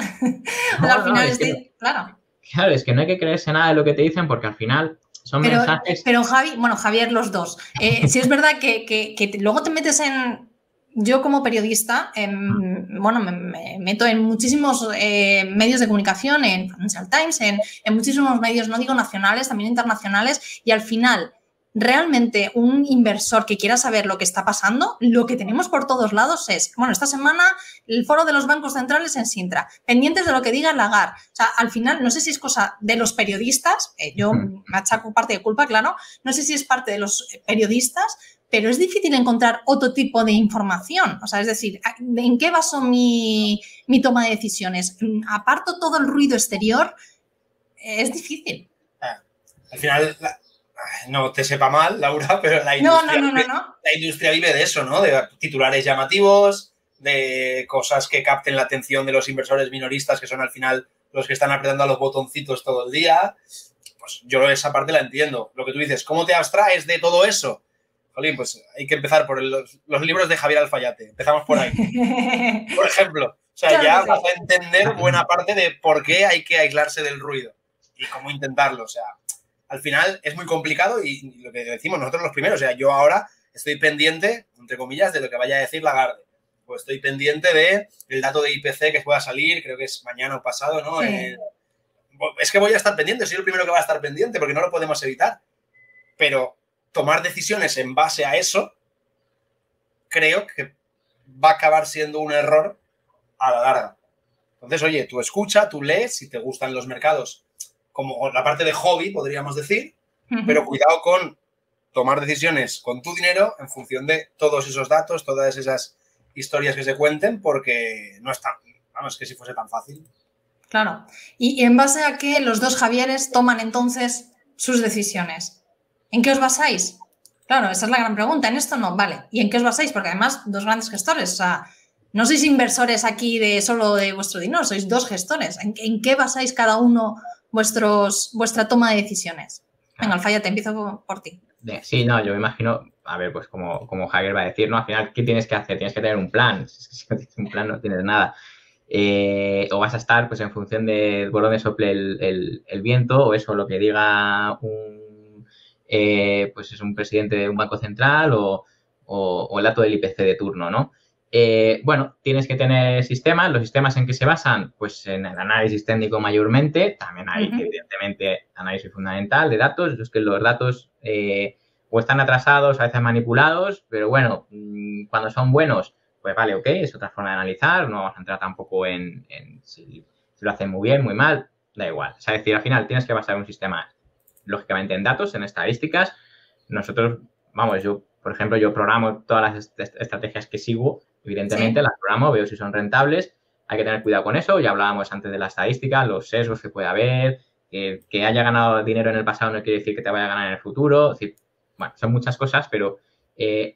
Speaker 2: Al final claro.
Speaker 3: Claro, es que no hay que creerse nada de lo que te dicen porque al final son mensajes...
Speaker 2: Pero Javier, los dos. Sí es verdad que luego te metes en... Yo como periodista, me meto en muchísimos medios de comunicación, en Financial Times, en muchísimos medios, no digo nacionales, también internacionales, y al final... Realmente un inversor que quiera saber lo que está pasando, lo que tenemos por todos lados es, bueno, esta semana el foro de los bancos centrales en Sintra, pendientes de lo que diga Lagarde. O sea, al final, no sé si es cosa de los periodistas, yo me achaco parte de culpa, claro, no sé si es parte de los periodistas, pero es difícil encontrar otro tipo de información. O sea, es decir, ¿en qué baso mi toma de decisiones? ¿Aparto todo el ruido exterior? Es difícil.
Speaker 4: Al final... No te sepa mal, Laura, pero la industria vive de eso, ¿no? De titulares llamativos, de cosas que capten la atención de los inversores minoristas, que son al final los que están apretando a los botoncitos todo el día. Pues yo esa parte la entiendo. Lo que tú dices, ¿cómo te abstraes de todo eso? Jolín, pues hay que empezar por los libros de Javier Alfayate. Empezamos por ahí. Por ejemplo. O sea, ya vas a entender buena parte de por qué hay que aislarse del ruido y cómo intentarlo. O sea, al final es muy complicado y lo que decimos nosotros los primeros, o sea, yo ahora estoy pendiente, entre comillas, de lo que vaya a decir Lagarde. Pues estoy pendiente del dato de IPC que pueda salir, creo que es mañana o pasado, ¿no?
Speaker 2: Sí.
Speaker 4: Es que voy a estar pendiente, soy el primero que va a estar pendiente porque no lo podemos evitar. Pero tomar decisiones en base a eso, creo que va a acabar siendo un error a la larga. Entonces, oye, tú escucha, tú lees, si te gustan los mercados, como la parte de hobby, podríamos decir, pero cuidado con tomar decisiones con tu dinero en función de todos esos datos, todas esas historias que se cuenten, porque no es tan, vamos, que si fuese tan fácil.
Speaker 2: Claro. ¿Y en base a qué los dos Javieres toman entonces sus decisiones? ¿En qué os basáis? Claro, esa es la gran pregunta. En esto no, vale. ¿Y en qué os basáis? Porque además, dos grandes gestores, o sea, no sois inversores aquí solo de vuestro dinero, sois dos gestores. ¿En qué basáis cada uno vuestra toma de decisiones? Venga, Alfaya, te empiezo por ti.
Speaker 3: Sí, no, yo me imagino, a ver, pues como Javier va a decir, ¿no? Al final, ¿qué tienes que hacer? Tienes que tener un plan. Si no tienes un plan, no tienes nada. o vas a estar pues en función de por dónde sople el viento o eso, lo que diga pues es un presidente de un banco central o el dato del IPC de turno, ¿no? Bueno, tienes que tener sistemas. ¿Los sistemas en qué se basan? Pues en el análisis técnico mayormente. También hay, evidentemente, análisis fundamental de datos. Es que los datos o están atrasados, a veces manipulados, pero bueno, cuando son buenos, pues vale, ok, es otra forma de analizar. No vamos a entrar tampoco en si lo hacen muy bien, muy mal, da igual. O sea, es decir, al final tienes que basar un sistema, lógicamente, en datos, en estadísticas. Nosotros, vamos, yo, por ejemplo, yo programo todas las estrategias que sigo. Evidentemente, las programo, veo si son rentables. Hay que tener cuidado con eso. Ya hablábamos antes de la estadística, los sesgos que puede haber. Que haya ganado dinero en el pasado no quiere decir que te vaya a ganar en el futuro. Es decir, bueno, son muchas cosas, pero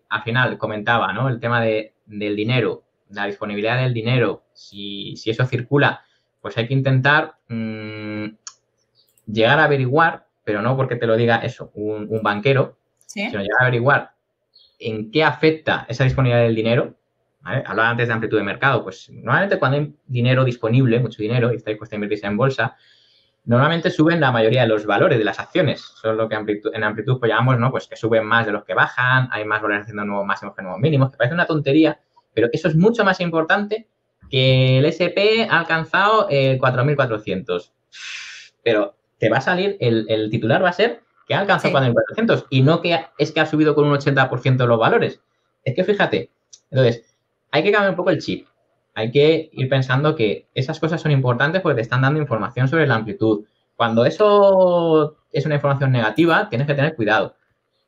Speaker 3: al final comentaba, ¿no? El tema del dinero, la disponibilidad del dinero. Si eso circula, pues hay que intentar llegar a averiguar, pero no porque te lo diga eso, un banquero, sino llegar a averiguar en qué afecta esa disponibilidad del dinero. ¿Vale? Hablaba antes de amplitud de mercado. Pues normalmente cuando hay dinero disponible, mucho dinero, y está dispuesto a invertirse en bolsa, normalmente suben la mayoría de los valores de las acciones. Eso es lo que en amplitud pues llamamos, ¿no? Pues que suben más de los que bajan, hay más valores haciendo nuevos máximos que nuevos mínimos, que parece una tontería, pero eso es mucho más importante que el S&P ha alcanzado 4.400. Pero te va a salir, el titular va a ser que ha alcanzado 4.400 y no que es que ha subido con un 80% los valores. Es que fíjate, entonces, hay que cambiar un poco el chip. Hay que ir pensando que esas cosas son importantes porque te están dando información sobre la amplitud. Cuando eso es una información negativa, tienes que tener cuidado.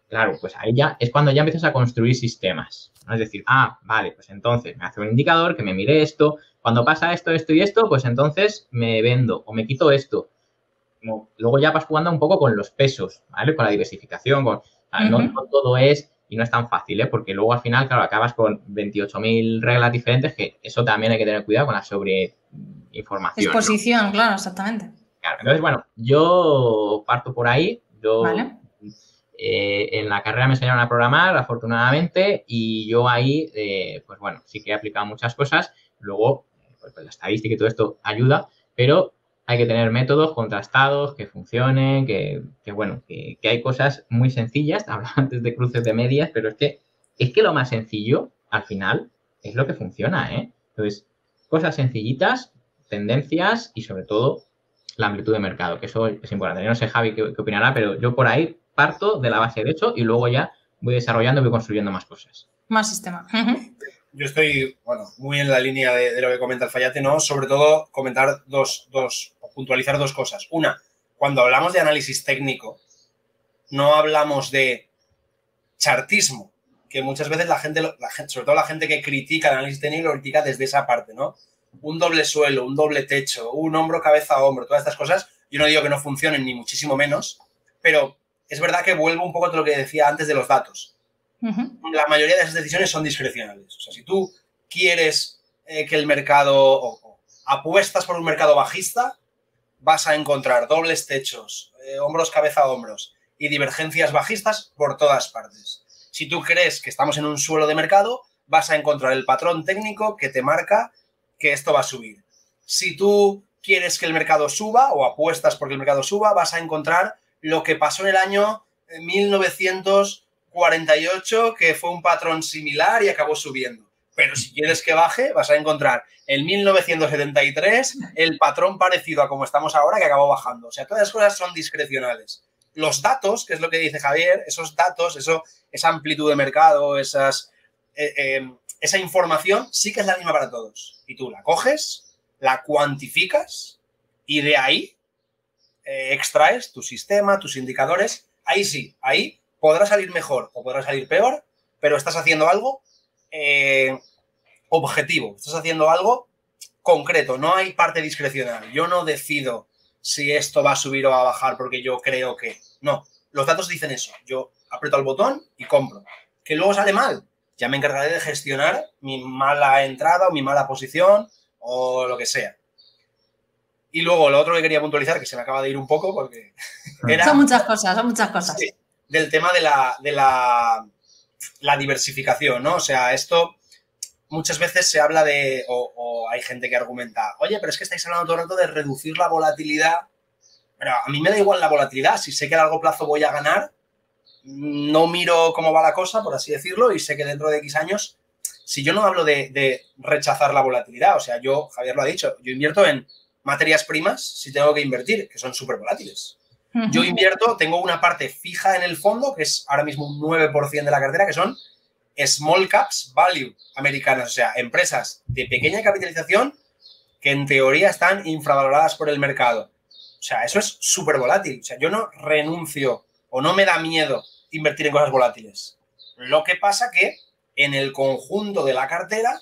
Speaker 3: Claro, pues ahí ya es cuando ya empiezas a construir sistemas, ¿no? Es decir, vale, pues entonces me hace un indicador que me mire esto. Cuando pasa esto, esto y esto, pues entonces me vendo o me quito esto. Luego ya vas jugando un poco con los pesos, ¿vale? Con la diversificación. No todo es... Y no es tan fácil, ¿eh? Porque luego al final, claro, acabas con 28.000 reglas diferentes, que eso también hay que tener cuidado con la sobreinformación.
Speaker 2: Exposición, ¿no? Claro, exactamente.
Speaker 3: Claro, entonces, bueno, yo parto por ahí. En la carrera me enseñaron a programar, afortunadamente, y yo ahí, pues bueno, sí que he aplicado muchas cosas. Luego, pues la estadística y todo esto ayuda, pero hay que tener métodos contrastados, que funcionen, que hay cosas muy sencillas. Hablaba antes de cruces de medias, pero es que lo más sencillo, al final, es lo que funciona, ¿eh? Entonces, cosas sencillitas, tendencias y, sobre todo, la amplitud de mercado, que eso es importante. Yo no sé, Javi, qué opinará, pero yo por ahí parto de la base de hecho y luego ya voy desarrollando y voy construyendo más cosas.
Speaker 2: Más sistema.
Speaker 4: Yo estoy, muy en la línea de lo que comenta el Fayate, ¿no? Sobre todo comentar puntualizar dos cosas. Una, cuando hablamos de análisis técnico, no hablamos de chartismo, que muchas veces la gente, sobre todo la gente que critica el análisis técnico, lo critica desde esa parte, ¿no? Un doble suelo, un doble techo, un hombro, cabeza, hombro, todas estas cosas. Yo no digo que no funcionen, ni muchísimo menos, pero es verdad que vuelvo un poco a lo que decía antes de los datos. La mayoría de esas decisiones son discrecionales. O sea, si tú quieres que el mercado o apuestas por un mercado bajista, vas a encontrar dobles techos, hombros, cabeza, hombros y divergencias bajistas por todas partes. Si tú crees que estamos en un suelo de mercado, vas a encontrar el patrón técnico que te marca que esto va a subir. Si tú quieres que el mercado suba o apuestas porque el mercado suba, vas a encontrar lo que pasó en el año 1948, que fue un patrón similar y acabó subiendo. Pero si quieres que baje, vas a encontrar en 1973 el patrón parecido a como estamos ahora que acabó bajando. O sea, todas las cosas son discrecionales. Los datos, que es lo que dice Javier, esos datos, esa amplitud de mercado, esa información sí que es la misma para todos. Y tú la coges, la cuantificas y de ahí extraes tu sistema, tus indicadores. Ahí sí, ahí podrá salir mejor o podrá salir peor, pero estás haciendo algo objetivo, estás haciendo algo concreto, no hay parte discrecional. Yo no decido si esto va a subir o va a bajar porque yo creo que... No, los datos dicen eso. Yo aprieto el botón y compro. Que luego sale mal, ya me encargaré de gestionar mi mala entrada o mi mala posición o lo que sea. Y luego lo otro que quería puntualizar, que se me acaba de ir un poco porque...
Speaker 2: Son muchas cosas.
Speaker 4: Sí, del tema de la diversificación, ¿no? O sea, esto muchas veces se habla de, o hay gente que argumenta, oye, pero es que estáis hablando todo el rato de reducir la volatilidad. Pero a mí me da igual la volatilidad. Si sé que a largo plazo voy a ganar, no miro cómo va la cosa, por así decirlo, y sé que dentro de X años, si yo no hablo de rechazar la volatilidad, o sea, yo, Javier lo ha dicho, yo invierto en materias primas si tengo que invertir, que son súper volátiles. Yo invierto, tengo una parte fija en el fondo, que es ahora mismo un 9% de la cartera, que son small caps value americanas, o sea, empresas de pequeña capitalización que en teoría están infravaloradas por el mercado. O sea, eso es súper volátil. O sea, yo no renuncio o no me da miedo invertir en cosas volátiles. Lo que pasa que en el conjunto de la cartera,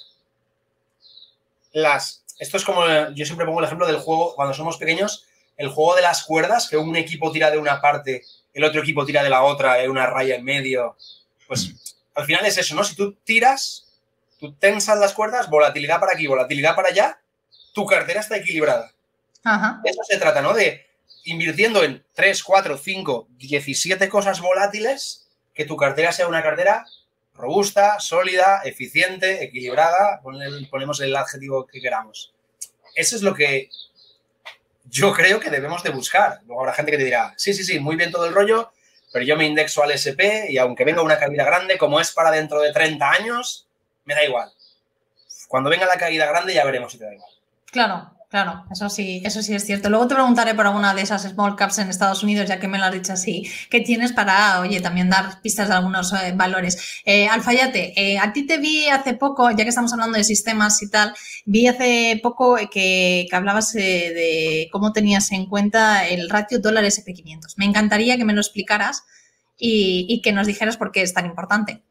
Speaker 4: esto es como, yo siempre pongo el ejemplo del juego, cuando somos pequeños, el juego de las cuerdas, que un equipo tira de una parte, el otro equipo tira de la otra, hay una raya en medio. Pues al final es eso, ¿no? Si tú tiras, tú tensas las cuerdas, volatilidad para aquí, volatilidad para allá, tu cartera está equilibrada.
Speaker 2: Ajá.
Speaker 4: De eso se trata, ¿no? De invirtiendo en 3, 4, 5, 17 cosas volátiles, que tu cartera sea una cartera robusta, sólida, eficiente, equilibrada, ponemos el adjetivo que queramos. Eso es lo que yo creo que debemos de buscar. Luego habrá gente que te dirá, sí, muy bien todo el rollo, pero yo me indexo al SP y aunque venga una caída grande, como es para dentro de 30 años, me da igual. Cuando venga la caída grande ya veremos si te da igual.
Speaker 2: Claro, eso sí es cierto. Luego te preguntaré por alguna de esas small caps en Estados Unidos, ya que me lo has dicho así, que tienes para, oye, también dar pistas de algunos valores. Alfayate, a ti te vi hace poco, ya que estamos hablando de sistemas y tal, vi hace poco que hablabas de cómo tenías en cuenta el ratio dólar SP500. Me encantaría que me lo explicaras y que nos dijeras por qué es tan importante.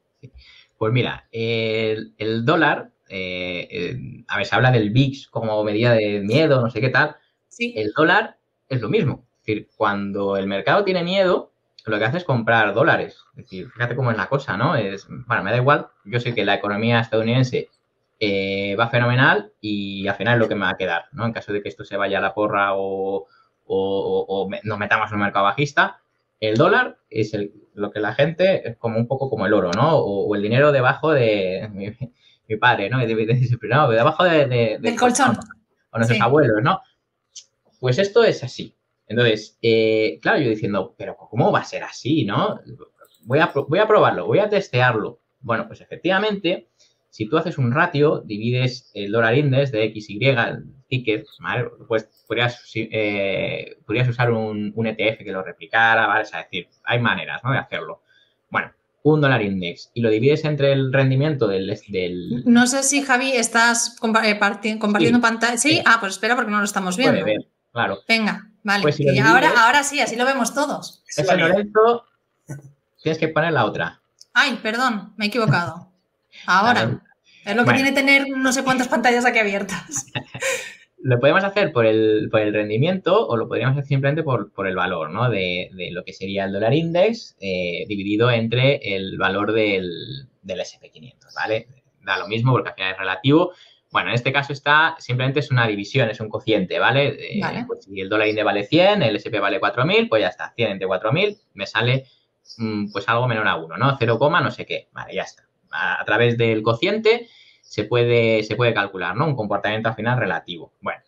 Speaker 3: Pues mira, el dólar... a ver, se habla del VIX como medida de miedo, no sé qué tal.
Speaker 2: Sí.
Speaker 3: El dólar es lo mismo. Es decir, cuando el mercado tiene miedo, lo que hace es comprar dólares. Es decir, fíjate cómo es la cosa, ¿no? Bueno, me da igual. Yo sé que la economía estadounidense va fenomenal y al final es lo que me va a quedar, ¿no? En caso de que esto se vaya a la porra o nos metamos en un mercado bajista, el dólar es lo que la gente es como un poco como el oro, ¿no? O el dinero debajo de... mi padre, ¿no? No, debajo del
Speaker 2: colchón.
Speaker 3: O nuestros abuelos, ¿no? Pues esto es así. Entonces, claro, yo diciendo, pero ¿cómo va a ser así, no? Voy a probarlo, voy a testearlo. Bueno, pues efectivamente, si tú haces un ratio, divides el dólar index de XY, el ticket, ¿vale? Pues podrías usar un ETF que lo replicara, ¿vale? Es decir, hay maneras, ¿no? De hacerlo. Bueno, un dólar index y lo divides entre el rendimiento del...
Speaker 2: No sé si, Javi, estás compartiendo pantalla. ¿Sí?
Speaker 3: Sí.
Speaker 2: Pues espera porque no lo estamos viendo.
Speaker 3: Puede ver, claro.
Speaker 2: Venga, vale.
Speaker 3: Pues si
Speaker 2: y ahora sí, así lo vemos todos.
Speaker 3: Ese Lorenzo, tienes que poner la otra.
Speaker 2: Ay, perdón, me he equivocado. Ahora. Es lo que tiene tener no sé cuántas pantallas aquí abiertas.
Speaker 3: Lo podemos hacer por el rendimiento o lo podríamos hacer simplemente por el valor, ¿no? De lo que sería el dólar index dividido entre el valor del SP500, ¿vale? Da lo mismo porque al final es relativo. Bueno, en este caso simplemente es una división, es un cociente, ¿vale?
Speaker 2: Vale.
Speaker 3: Pues si el dólar index vale 100, el SP vale 4.000, pues ya está. 100 entre 4.000 me sale pues algo menor a 1, ¿no? 0, no sé qué. Vale, ya está. A través del cociente se puede calcular, ¿no? Un comportamiento al final relativo. Bueno,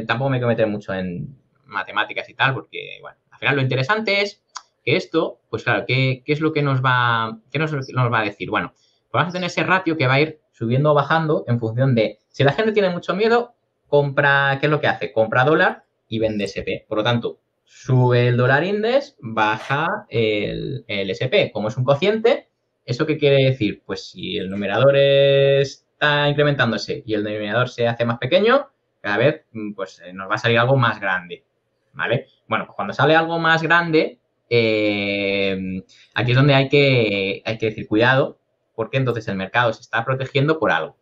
Speaker 3: tampoco me quiero meter mucho en matemáticas y tal, porque, bueno, al final lo interesante es que esto, pues claro, ¿qué es lo que nos va a decir? Bueno, pues vamos a tener ese ratio que va a ir subiendo o bajando en función de, si la gente tiene mucho miedo, ¿qué es lo que hace? Compra dólar y vende SP. Por lo tanto, sube el dólar index, baja el SP. Como es un cociente, ¿eso qué quiere decir? Pues si el numerador está incrementándose y el denominador se hace más pequeño, cada vez pues nos va a salir algo más grande, ¿vale? Bueno, pues cuando sale algo más grande, aquí es donde hay que decir cuidado, porque entonces el mercado se está protegiendo por algo.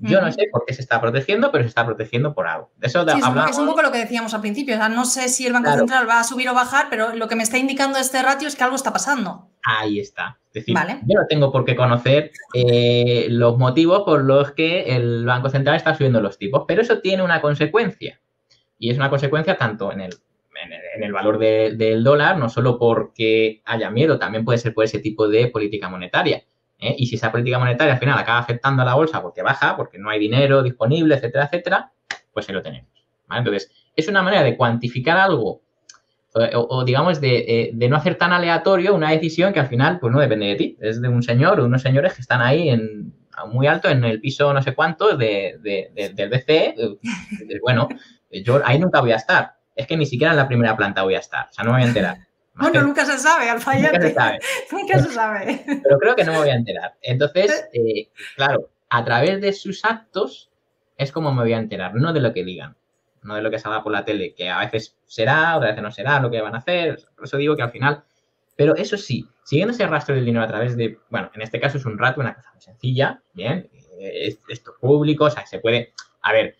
Speaker 3: Yo no sé por qué se está protegiendo, pero se está protegiendo por algo. De eso hablamos.
Speaker 2: Es un poco lo que decíamos al principio. O sea, no sé si el Banco Central va a subir o bajar, pero lo que me está indicando este ratio es que algo está pasando.
Speaker 3: Ahí está. Es decir, yo no tengo por qué conocer los motivos por los que el Banco Central está subiendo los tipos, pero eso tiene una consecuencia. Y es una consecuencia tanto en el valor del dólar, no solo porque haya miedo, también puede ser por ese tipo de política monetaria. Y si esa política monetaria al final acaba afectando a la bolsa porque baja, porque no hay dinero disponible, etcétera, etcétera, pues ahí lo tenemos, ¿vale? Entonces, es una manera de cuantificar algo o digamos, de no hacer tan aleatorio una decisión que al final, pues no depende de ti. Es de un señor o unos señores que están ahí muy alto en el piso no sé cuánto del BCE. Bueno, yo ahí nunca voy a estar. Es que ni siquiera en la primera planta voy a estar. O sea, no me voy a enterar.
Speaker 2: Bueno, nunca se sabe, Alfayate.
Speaker 3: Nunca se sabe.
Speaker 2: Nunca se sabe.
Speaker 3: Pero creo que no me voy a enterar. Entonces, claro, a través de sus actos es como me voy a enterar, no de lo que digan. No de lo que salga por la tele, que a veces será, otras veces no será lo que van a hacer. Por eso digo que al final... Pero eso sí, siguiendo ese rastro del dinero a través de... Bueno, en este caso es un ratio, una cosa muy sencilla, ¿bien? Esto es público, o sea, se puede... A ver,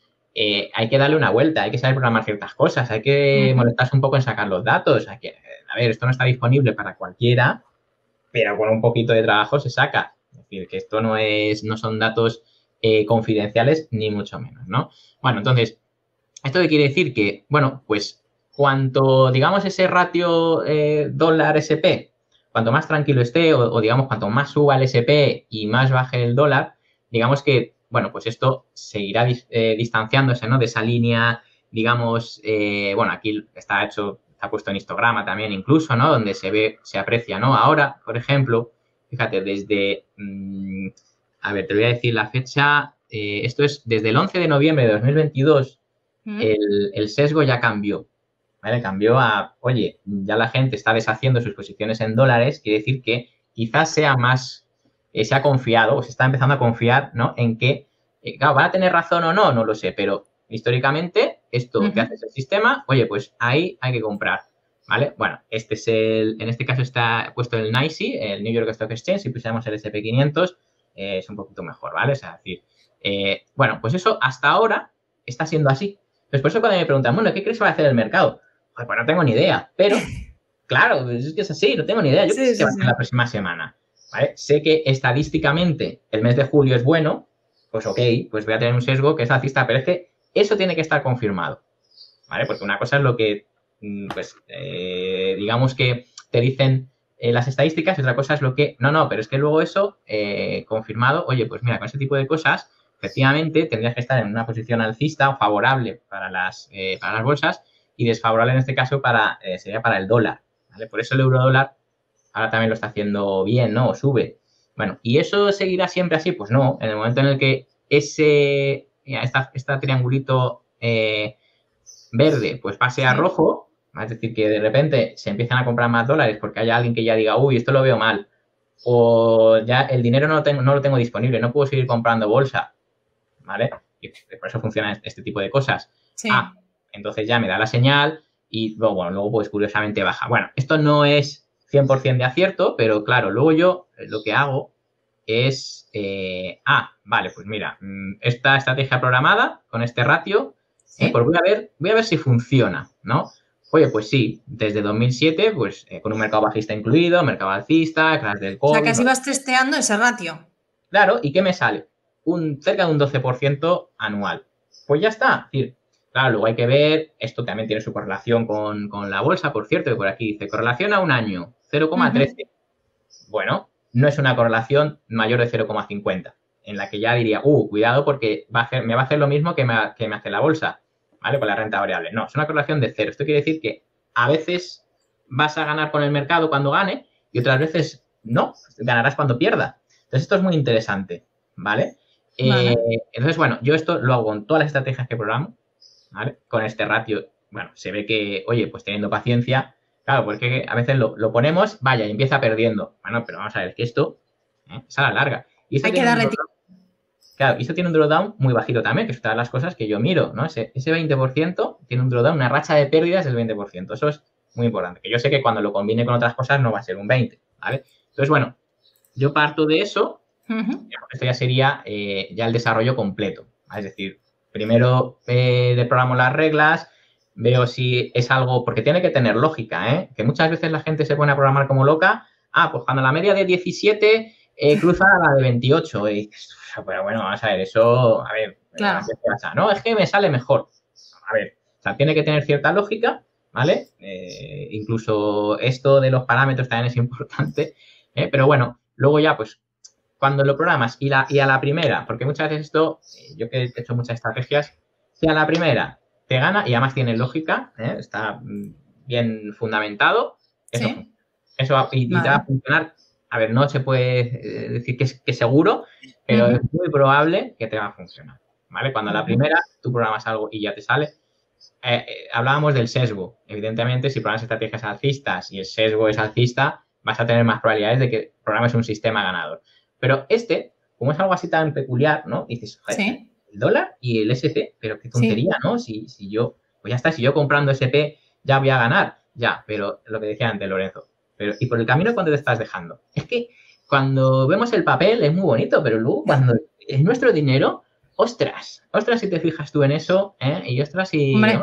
Speaker 3: hay que darle una vuelta, hay que saber programar ciertas cosas, hay que molestarse un poco en sacar los datos. A ver, esto no está disponible para cualquiera, pero con un poquito de trabajo se saca. Es decir, que esto no son datos confidenciales, ni mucho menos, ¿no? Bueno, entonces... ¿Esto qué quiere decir? Que, bueno, pues cuanto, digamos, ese ratio dólar-SP, cuanto más tranquilo esté o, digamos, cuanto más suba el SP y más baje el dólar, digamos que, bueno, pues esto seguirá distanciándose, ¿no? De esa línea, digamos, bueno, aquí está puesto en histograma también incluso, ¿no? Donde se aprecia, ¿no? Ahora, por ejemplo, fíjate, desde, a ver, te voy a decir la fecha, esto es desde el 11 de noviembre de 2022, el sesgo ya cambió, ¿vale? Cambió a, oye, ya la gente está deshaciendo sus posiciones en dólares, quiere decir que quizás sea más, se ha confiado o se está empezando a confiar, ¿no? En que, claro, ¿van a tener razón o no? No lo sé, pero históricamente esto que hace el sistema, oye, pues ahí hay que comprar, ¿vale? Bueno, en este caso está puesto el NYSE, el New York Stock Exchange, si pusiéramos el S&P 500, es un poquito mejor, ¿vale? O sea, es decir, bueno, pues eso hasta ahora está siendo así. Pues por eso cuando me preguntan, bueno, ¿qué crees que va a hacer el mercado? Pues no tengo ni idea, pero claro, es que es así, no tengo ni idea. Yo qué sé qué va a hacer la próxima semana, ¿vale? Sé que estadísticamente el mes de julio es bueno, pues ok, pues voy a tener un sesgo que es alcista, pero es que eso tiene que estar confirmado, ¿vale? Porque una cosa es lo que, pues, digamos que te dicen las estadísticas y otra cosa es lo que, no, pero es que luego eso confirmado, oye, pues mira, con ese tipo de cosas efectivamente tendrías que estar en una posición alcista o favorable para las bolsas y desfavorable en este caso sería para el dólar, ¿vale? Por eso el euro-dólar ahora también lo está haciendo bien, ¿no? O sube. Bueno, ¿y eso seguirá siempre así? Pues no. En el momento en el que este triangulito verde pues pase a rojo, es decir, que de repente se empiezan a comprar más dólares porque haya alguien que ya diga, uy, esto lo veo mal, o ya el dinero no lo tengo disponible, no puedo seguir comprando bolsa, ¿vale? Y por eso funcionan este tipo de cosas. Sí. Entonces ya me da la señal y luego pues curiosamente baja. Bueno, esto no es 100% de acierto, pero claro, luego yo lo que hago es, vale, pues mira, esta estrategia programada con este ratio, ¿sí? Pues voy a ver si funciona, ¿no? Oye, pues sí, desde 2007, pues con un mercado bajista incluido, mercado alcista, crash del COVID.
Speaker 2: O sea, que así vas testeando ese ratio.
Speaker 3: Claro, ¿y qué me sale? Cerca de un 12% anual. Pues ya está. Es decir, claro, luego hay que ver, esto también tiene su correlación con la bolsa, por cierto, que por aquí dice, correlación a un año, 0,13. Bueno, no es una correlación mayor de 0,50, en la que ya diría, cuidado porque me va a hacer lo mismo que me hace la bolsa, ¿vale? Con la renta variable. No, es una correlación de 0. Esto quiere decir que a veces vas a ganar con el mercado cuando gane y otras veces no, ganarás cuando pierda. Entonces, esto es muy interesante, ¿vale? Entonces, bueno, yo esto lo hago con todas las estrategias que programo, ¿vale? Con este ratio, bueno, se ve que, oye, pues teniendo paciencia, claro, porque a veces lo ponemos, vaya, y empieza perdiendo. Bueno, pero vamos a ver, que esto es a la larga. Y esto
Speaker 2: hay que darle
Speaker 3: claro, y esto tiene un drawdown muy bajito también, que es todas las cosas que yo miro, ¿no? Ese 20% tiene un drawdown, una racha de pérdidas del 20%. Eso es muy importante, que yo sé que cuando lo combine con otras cosas no va a ser un 20, ¿vale? Entonces, bueno, yo parto de eso. Esto ya sería ya el desarrollo completo. Es decir, primero programo las reglas, veo si es algo, porque tiene que tener lógica, que muchas veces la gente se pone a programar como loca. Pues cuando la media de 17 cruza la de 28. Pero bueno, vamos a ver, eso, a ver,
Speaker 2: claro.
Speaker 3: ¿qué pasa? No, es que me sale mejor. A ver, o sea, tiene que tener cierta lógica, ¿vale? Incluso esto de los parámetros también es importante, pero bueno, luego ya, pues, cuando lo programas y a la primera, porque muchas veces esto, yo que he hecho muchas estrategias, si a la primera te gana y además tiene lógica, está bien fundamentado, eso,
Speaker 2: Sí.
Speaker 3: y te va a funcionar. A ver, no se puede decir que es seguro, pero es muy probable que te va a funcionar, ¿vale? Cuando a la primera tú programas algo y ya te sale. Hablábamos del sesgo. Evidentemente, si programas estrategias alcistas y el sesgo es alcista, vas a tener más probabilidades de que programes un sistema ganador. Pero como es algo así tan peculiar, ¿no? Dices, joder,
Speaker 2: Sí.
Speaker 3: el dólar y el SP, pero qué tontería, ¿no? Si yo, pues ya está, si yo comprando SP ya voy a ganar, ya, pero lo que decía antes, Lorenzo, y por el camino, ¿cuánto te estás dejando? Es que cuando vemos el papel es muy bonito, pero luego cuando es nuestro dinero, ostras si te fijas tú en eso, y ostras si...
Speaker 2: Hombre.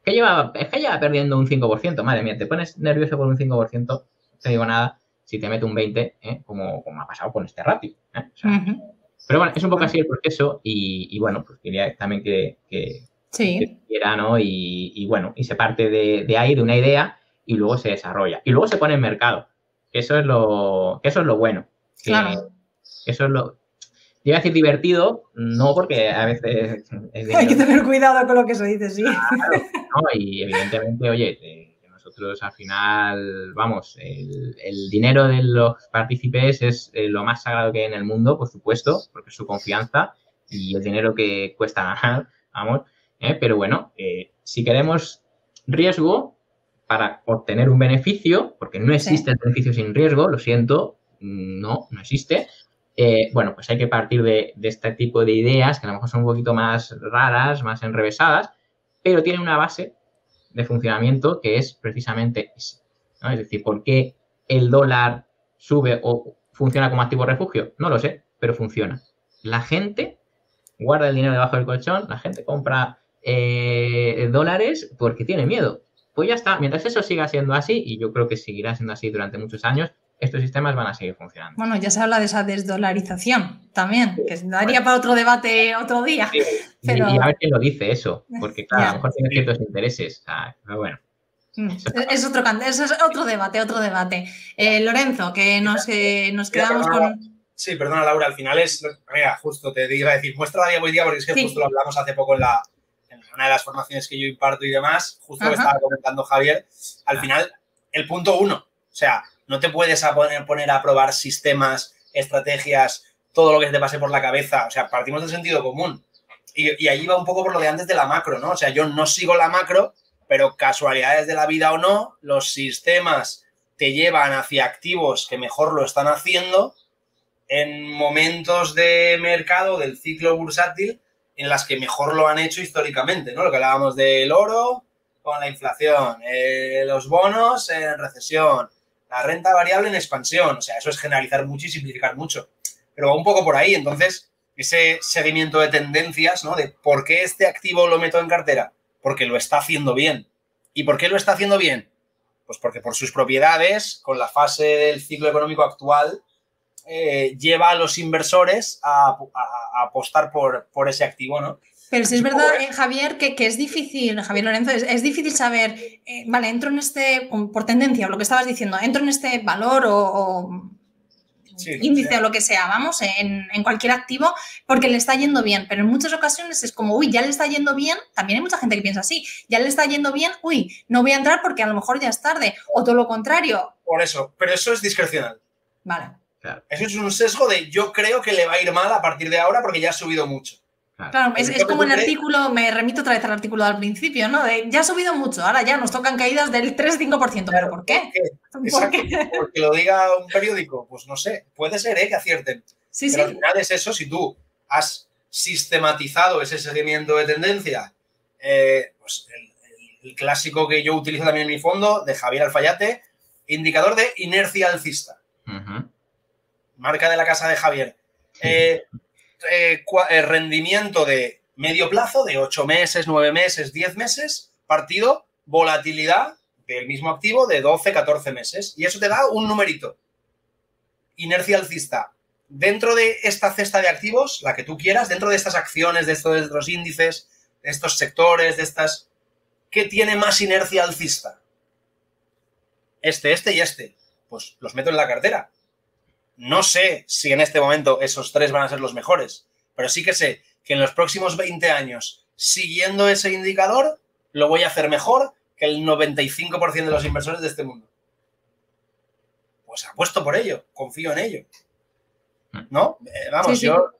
Speaker 3: Es que lleva perdiendo un 5%, madre mía, te pones nervioso por un 5%, no te digo nada, si te mete un 20%, como ha pasado con este ratio. O sea, pero bueno, es un poco así el proceso y bueno, pues quería también que viera, ¿no? Y bueno, y se parte de ahí, de una idea, y luego se desarrolla. Y luego se pone en mercado. Eso es lo bueno.
Speaker 2: Claro.
Speaker 3: Eso es lo... Iba a decir divertido, no, porque a veces...
Speaker 2: Hay que tener cuidado con lo que se dice, sí.
Speaker 3: Claro, ¿no? Y evidentemente, oye, nosotros al final, vamos, el dinero de los partícipes es lo más sagrado que hay en el mundo, por supuesto, porque es su confianza y el dinero que cuesta ganar, vamos. Pero bueno, si queremos riesgo para obtener un beneficio, porque no existe el beneficio sin riesgo, lo siento, no existe. Bueno, pues hay que partir de este tipo de ideas que a lo mejor son un poquito más raras, más enrevesadas, pero tienen una base de funcionamiento que es precisamente ese, ¿no? Es decir, ¿por qué el dólar sube o funciona como activo refugio? No lo sé, pero funciona. La gente guarda el dinero debajo del colchón, la gente compra dólares porque tiene miedo. Pues ya está, mientras eso siga siendo así, y yo creo que seguirá siendo así durante muchos años, estos sistemas van a seguir funcionando.
Speaker 2: Bueno, ya se habla de esa desdolarización también, que daría para otro debate otro día.
Speaker 3: Sí,
Speaker 2: pero...
Speaker 3: Y a ver quién lo dice eso, porque claro, a lo mejor tiene ciertos intereses, o sea, pero bueno.
Speaker 2: Es otro debate. Lorenzo, que nos quedamos con...
Speaker 4: Sí, perdona, Laura, al final mira, justo te iba a decir, muestra la diapositiva porque es que justo lo hablamos hace poco en una de las formaciones que yo imparto y demás, justo lo que estaba comentando Javier. Al final, el punto 1, o sea, no te puedes poner a probar sistemas, estrategias, todo lo que te pase por la cabeza. O sea, partimos del sentido común. Y ahí va un poco por lo de antes de la macro, ¿no? O sea, yo no sigo la macro, pero casualidades de la vida o no, los sistemas te llevan hacia activos que mejor lo están haciendo en momentos de mercado del ciclo bursátil en las que mejor lo han hecho históricamente, ¿no? Lo que hablábamos del oro con la inflación, los bonos en recesión, la renta variable en expansión. O sea, eso es generalizar mucho y simplificar mucho. Pero va un poco por ahí. Entonces, ese seguimiento de tendencias, ¿no? De por qué este activo lo meto en cartera. Porque lo está haciendo bien. ¿Y por qué lo está haciendo bien? Pues porque por sus propiedades, con la fase del ciclo económico actual, lleva a los inversores a apostar por ese activo, ¿no?
Speaker 2: Pero si es verdad, Javier, que es difícil, Javier Lorenzo, es difícil saber, vale, entro en por tendencia, o lo que estabas diciendo, entro en este valor o índice o lo que sea, vamos, en cualquier activo, porque le está yendo bien. Pero en muchas ocasiones es como, ya le está yendo bien, también hay mucha gente que piensa así, ya le está yendo bien, no voy a entrar porque a lo mejor ya es tarde, o todo lo contrario.
Speaker 4: Por eso, pero eso es discrecional.
Speaker 2: Vale.
Speaker 3: Claro.
Speaker 4: Eso es un sesgo de yo creo que le va a ir mal a partir de ahora porque ya ha subido mucho.
Speaker 2: Claro, es como el artículo, me remito otra vez al artículo del principio, ¿no? Ya ha subido mucho, ahora ya nos tocan caídas del 3-5%, ¿pero por qué?
Speaker 4: ¿Por qué? Porque lo diga un periódico, pues no sé, puede ser que acierten.
Speaker 2: Sí,
Speaker 4: pero al final es eso, si tú has sistematizado ese seguimiento de tendencia, pues el clásico que yo utilizo también en mi fondo, de Javier Alfayate, indicador de inercia alcista. Marca de la casa de Javier. Rendimiento de medio plazo, de 8 meses, 9 meses, 10 meses, partido volatilidad del mismo activo de 12, 14 meses. Y eso te da un numerito. Inercia alcista. Dentro de esta cesta de activos, la que tú quieras, dentro de estas acciones, de estos índices, de estos sectores, de estas... ¿Qué tiene más inercia alcista? Este y este. Pues los meto en la cartera. No sé si en este momento esos 3 van a ser los mejores, pero sí que sé que en los próximos 20 años, siguiendo ese indicador, lo voy a hacer mejor que el 95% de los inversores de este mundo. Pues apuesto por ello, confío en ello. ¿No? Vamos, sí. Yo,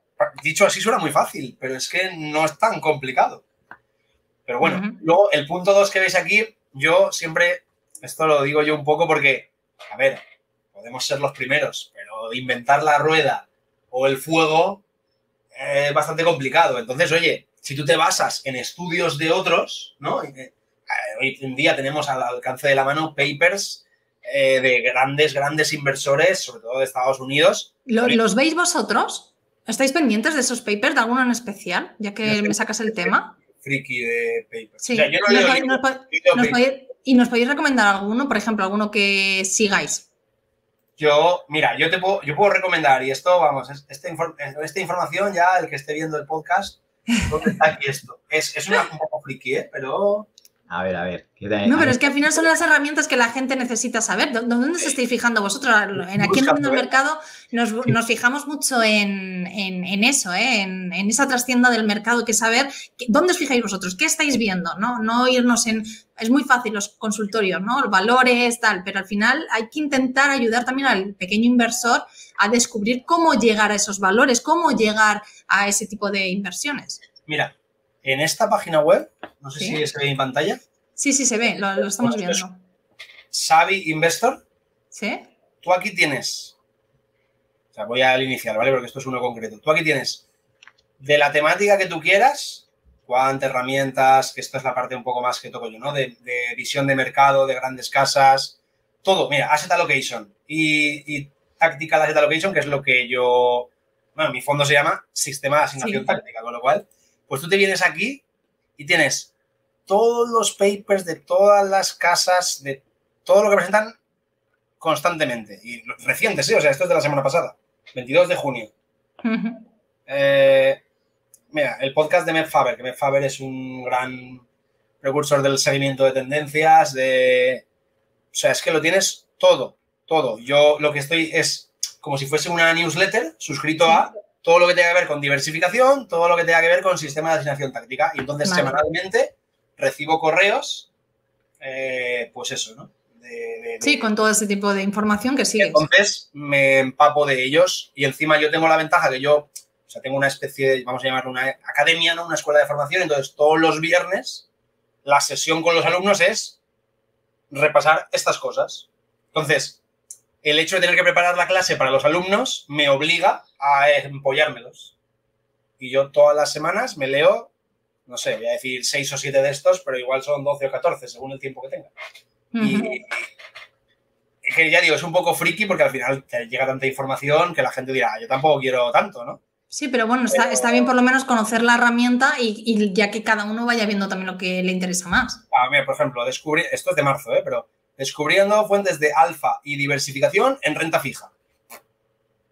Speaker 4: dicho así suena muy fácil, pero es que no es tan complicado. Pero bueno, luego el punto 2 que veis aquí, yo siempre, esto lo digo yo un poco porque, a ver, podemos ser los primeros, pero inventar la rueda o el fuego es bastante complicado. Entonces, oye, si tú te basas en estudios de otros, ¿no? Hoy en día tenemos al alcance de la mano papers de grandes inversores, sobre todo de Estados Unidos.
Speaker 2: ¿Los veis vosotros? ¿Estáis pendientes de esos papers, de alguno en especial, ya que me sacas el tema?
Speaker 4: Friki de papers.
Speaker 2: Sí.
Speaker 4: O sea, yo no leo
Speaker 2: ¿Y nos podéis recomendar alguno, por ejemplo, alguno que sigáis?
Speaker 4: Mira, yo puedo recomendar, y esto, vamos, esta información ya, el que esté viendo el podcast, ¿dónde está aquí esto? Es un poco friki, pero...
Speaker 3: A ver.
Speaker 2: No, pero es que al final son las herramientas que la gente necesita saber. ¿Dónde os estáis fijando vosotros? Aquí en el mercado nos fijamos mucho en eso, en esa trastienda del mercado, que saber dónde os fijáis vosotros, qué estáis viendo, no irnos en... Es muy fácil los consultorios, ¿no? Los valores, tal, pero al final hay que intentar ayudar también al pequeño inversor a descubrir cómo llegar a esos valores, cómo llegar a ese tipo de inversiones.
Speaker 4: Mira, en esta página web, no sé si se ve en pantalla.
Speaker 2: Sí, se ve, lo estamos viendo.
Speaker 4: Savvy Investor.
Speaker 2: ¿Sí?
Speaker 4: Tú aquí tienes, o sea, voy al inicial, ¿vale? Porque esto es uno concreto. Tú aquí tienes de la temática que tú quieras, Quant, herramientas, que esto es la parte un poco más que toco yo, ¿no? De visión de mercado, de grandes casas, todo. Mira, Asset Allocation y Tactical Asset Allocation, que es lo que yo... Bueno, mi fondo se llama Sistema de Asignación Táctica, con lo cual, pues tú te vienes aquí y tienes todos los papers de todas las casas, de todo lo que presentan constantemente. Y recientes, ¿sí? O sea, esto es de la semana pasada, 22 de junio. Mira, el podcast de Meb Faber, que Meb Faber es un gran precursor del seguimiento de tendencias, o sea, es que lo tienes todo. Yo lo que estoy es como si fuese una newsletter suscrito a todo lo que tenga que ver con diversificación, todo lo que tenga que ver con sistema de asignación táctica. Y entonces, semanalmente, recibo correos, pues eso, ¿no?
Speaker 2: Sí, con todo ese tipo de información que sigues.
Speaker 4: Entonces, me empapo de ellos y encima yo tengo la ventaja que yo... O sea, tengo una especie de, vamos a llamarlo una academia, ¿no? Una escuela de formación. Entonces, todos los viernes, la sesión con los alumnos es repasar estas cosas. Entonces, el hecho de tener que preparar la clase para los alumnos me obliga a empollármelos. Y yo todas las semanas me leo, no sé, voy a decir 6 o 7 de estos, pero igual son 12 o 14, según el tiempo que tenga. Y que ya digo, es un poco friki porque al final te llega tanta información que la gente dirá, yo tampoco quiero tanto, ¿no?
Speaker 2: Sí, pero bueno, está bien por lo menos conocer la herramienta y ya que cada uno vaya viendo también lo que le interesa más.
Speaker 4: Mira, por ejemplo, esto es de marzo, pero descubriendo fuentes de alfa y diversificación en renta fija.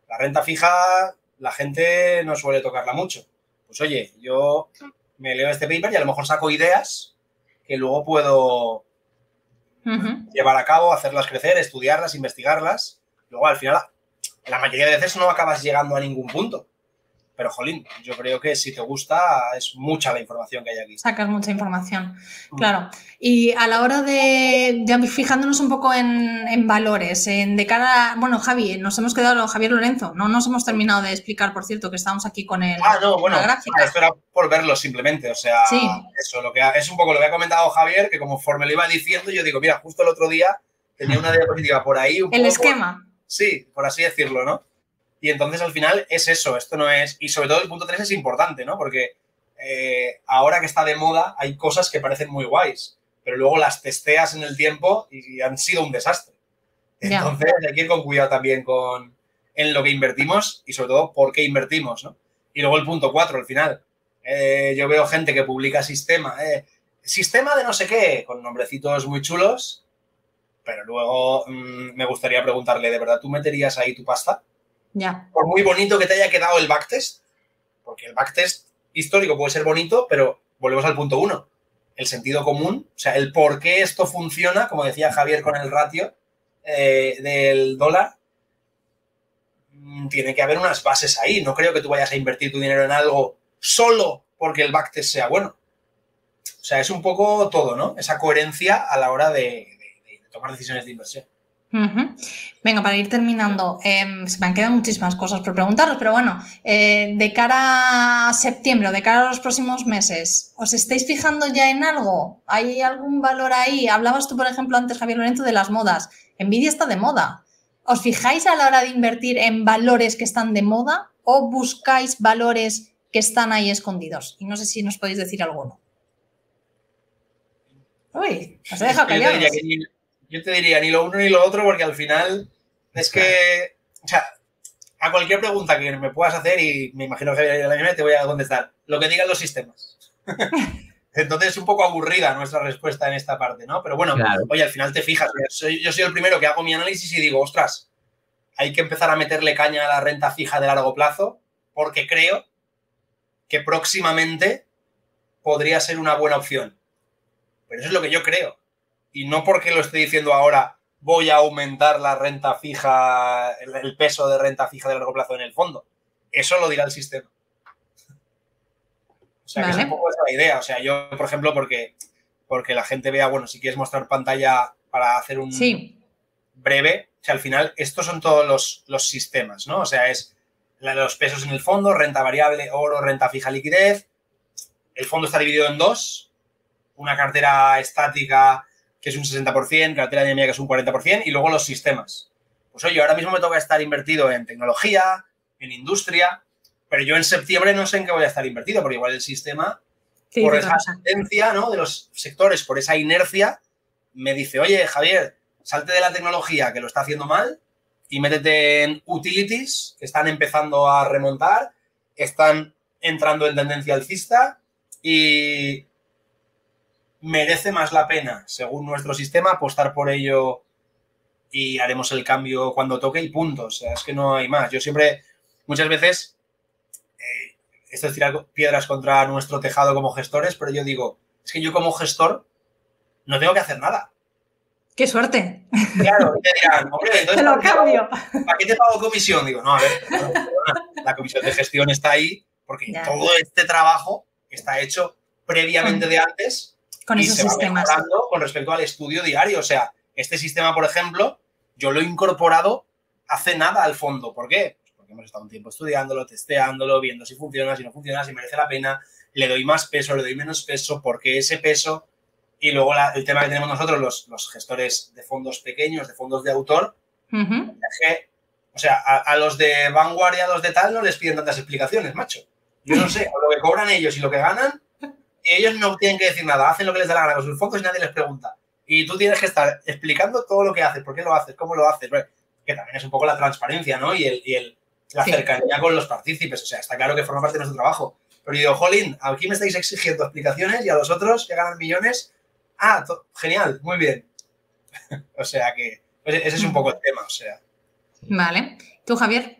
Speaker 4: La renta fija, la gente no suele tocarla mucho. Pues oye, yo me leo este paper y a lo mejor saco ideas que luego puedo llevar a cabo, hacerlas crecer, estudiarlas, investigarlas. Luego, al final, la mayoría de veces no acabas llegando a ningún punto. Pero, jolín, yo creo que si te gusta es mucha la información que hay aquí.
Speaker 2: Sacas mucha información, claro. Y a la hora de, ya fijándonos un poco en valores, de cara, bueno, Javi, nos hemos quedado, Javier Lorenzo, no nos hemos terminado de explicar, por cierto, que estamos aquí con la gráfica.
Speaker 4: Esto era por verlo simplemente, o sea, eso es un poco lo que ha comentado Javier, que conforme lo iba diciendo, yo digo, mira, justo el otro día tenía una diapositiva por ahí.
Speaker 2: El esquema.
Speaker 4: Sí, por así decirlo, ¿no? Y entonces, al final, es eso, esto no es... Y sobre todo el punto 3 es importante, ¿no? Porque ahora que está de moda hay cosas que parecen muy guays, pero luego las testeas en el tiempo y han sido un desastre. Entonces, hay que ir con cuidado también en lo que invertimos y, sobre todo, por qué invertimos, ¿no? Y luego el punto 4, al final. Yo veo gente que publica sistema de no sé qué, con nombrecitos muy chulos, pero luego me gustaría preguntarle, ¿de verdad tú meterías ahí tu pasta? Por muy bonito que te haya quedado el backtest, porque el backtest histórico puede ser bonito, pero volvemos al punto 1. El sentido común, o sea, el por qué esto funciona, como decía Javier con el ratio del dólar, tiene que haber unas bases ahí. No creo que tú vayas a invertir tu dinero en algo solo porque el backtest sea bueno. O sea, es un poco todo, ¿no? Esa coherencia a la hora de tomar decisiones de inversión.
Speaker 2: Venga, para ir terminando, se me han quedado muchísimas cosas por preguntaros, pero bueno, de cara a septiembre o de cara a los próximos meses, ¿os estáis fijando ya en algo? ¿Hay algún valor ahí? Hablabas tú, por ejemplo, antes, Javier Lorenzo, de las modas. Nvidia está de moda. ¿Os fijáis a la hora de invertir en valores que están de moda o buscáis valores que están ahí escondidos? Y no sé si nos podéis decir alguno. Uy, os he dejado callados.
Speaker 4: Yo te diría ni lo uno ni lo otro porque al final es que, o sea, a cualquier pregunta que me puedas hacer y me imagino que te voy a contestar, lo que digan los sistemas. Entonces es un poco aburrida nuestra respuesta en esta parte, ¿no? Pero bueno, claro. Oye, al final te fijas, yo soy el primero que hago mi análisis y digo, ostras, hay que empezar a meterle caña a la renta fija de largo plazo porque creo que próximamente podría ser una buena opción. Pero eso es lo que yo creo. Y no porque lo esté diciendo ahora voy a aumentar la renta fija, el peso de renta fija de largo plazo en el fondo. Eso lo dirá el sistema. O sea, que es un poco esa la idea. O sea, yo, por ejemplo, porque la gente vea, bueno, si quieres mostrar pantalla para hacer un breve, o sea, al final estos son todos los sistemas, ¿no? O sea, es los pesos en el fondo, renta variable, oro, renta fija, liquidez. El fondo está dividido en dos. Una cartera estática que es un 60%, cartera dinámica que es un 40%, y luego los sistemas. Pues oye, ahora mismo me toca estar invertido en tecnología, en industria, pero yo en septiembre no sé en qué voy a estar invertido, porque igual el sistema, por esa tendencia, ¿no?, de los sectores, por esa inercia, me dice, oye, Javier, salte de la tecnología, que lo está haciendo mal, y métete en utilities, que están empezando a remontar, están entrando en tendencia alcista, y merece más la pena, según nuestro sistema, apostar por ello y haremos el cambio cuando toque y punto. O sea, es que no hay más. Yo siempre, muchas veces, esto es tirar piedras contra nuestro tejado como gestores, pero yo digo, es que yo como gestor no tengo que hacer nada.
Speaker 2: ¡Qué suerte!
Speaker 4: Claro, te dirán, hombre, entonces
Speaker 2: te lo cambio.
Speaker 4: ¿Para qué te pago comisión? Digo, no, a ver, la comisión de gestión está ahí porque todo este trabajo está hecho previamente de antes.
Speaker 2: Con esos sistemas.
Speaker 4: Con respecto al estudio diario. O sea, este sistema, por ejemplo, yo lo he incorporado hace nada al fondo. ¿Por qué? Porque hemos estado un tiempo estudiándolo, testeándolo, viendo si funciona, si no funciona, si merece la pena, le doy más peso, le doy menos peso, por qué ese peso. Y luego el tema que tenemos nosotros, los gestores de fondos pequeños, de fondos de autor, es que, o sea, a los de vanguardia, a los de tal, no les piden tantas explicaciones, macho. Yo no sé, lo que cobran ellos y lo que ganan, ellos no tienen que decir nada, hacen lo que les da la gana con sus fondos y nadie les pregunta. Y tú tienes que estar explicando todo lo que haces, por qué lo haces, cómo lo haces, que también es un poco la transparencia, ¿no? Y la cercanía con los partícipes. O sea, está claro que forma parte de nuestro trabajo. Pero yo digo, jolín, aquí me estáis exigiendo explicaciones y a los otros que ganan millones, genial, muy bien. O sea que pues ese es un poco el tema, o sea.
Speaker 2: Vale. ¿Tú, Javier?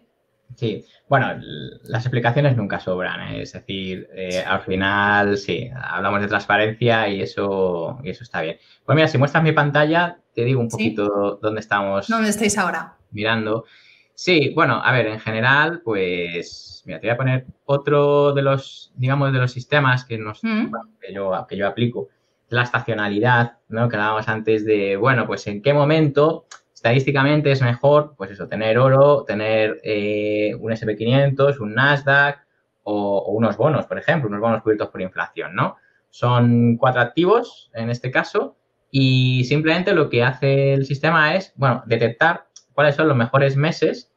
Speaker 3: Sí, bueno, las explicaciones nunca sobran, ¿eh? Es decir, al final sí, hablamos de transparencia y eso está bien. Pues mira, si muestras mi pantalla, te digo un poquito dónde estamos.
Speaker 2: ¿Dónde estáis ahora?
Speaker 3: Mirando. Sí, bueno, a ver, en general, pues, mira, te voy a poner otro de los, digamos, de los sistemas que yo aplico. La estacionalidad, ¿no? Que hablábamos antes de, bueno, pues en qué momento estadísticamente es mejor, pues eso, tener oro, tener un SP500, un Nasdaq o unos bonos, por ejemplo, unos bonos cubiertos por inflación, ¿no? Son 4 activos en este caso y simplemente lo que hace el sistema es, bueno, detectar cuáles son los mejores meses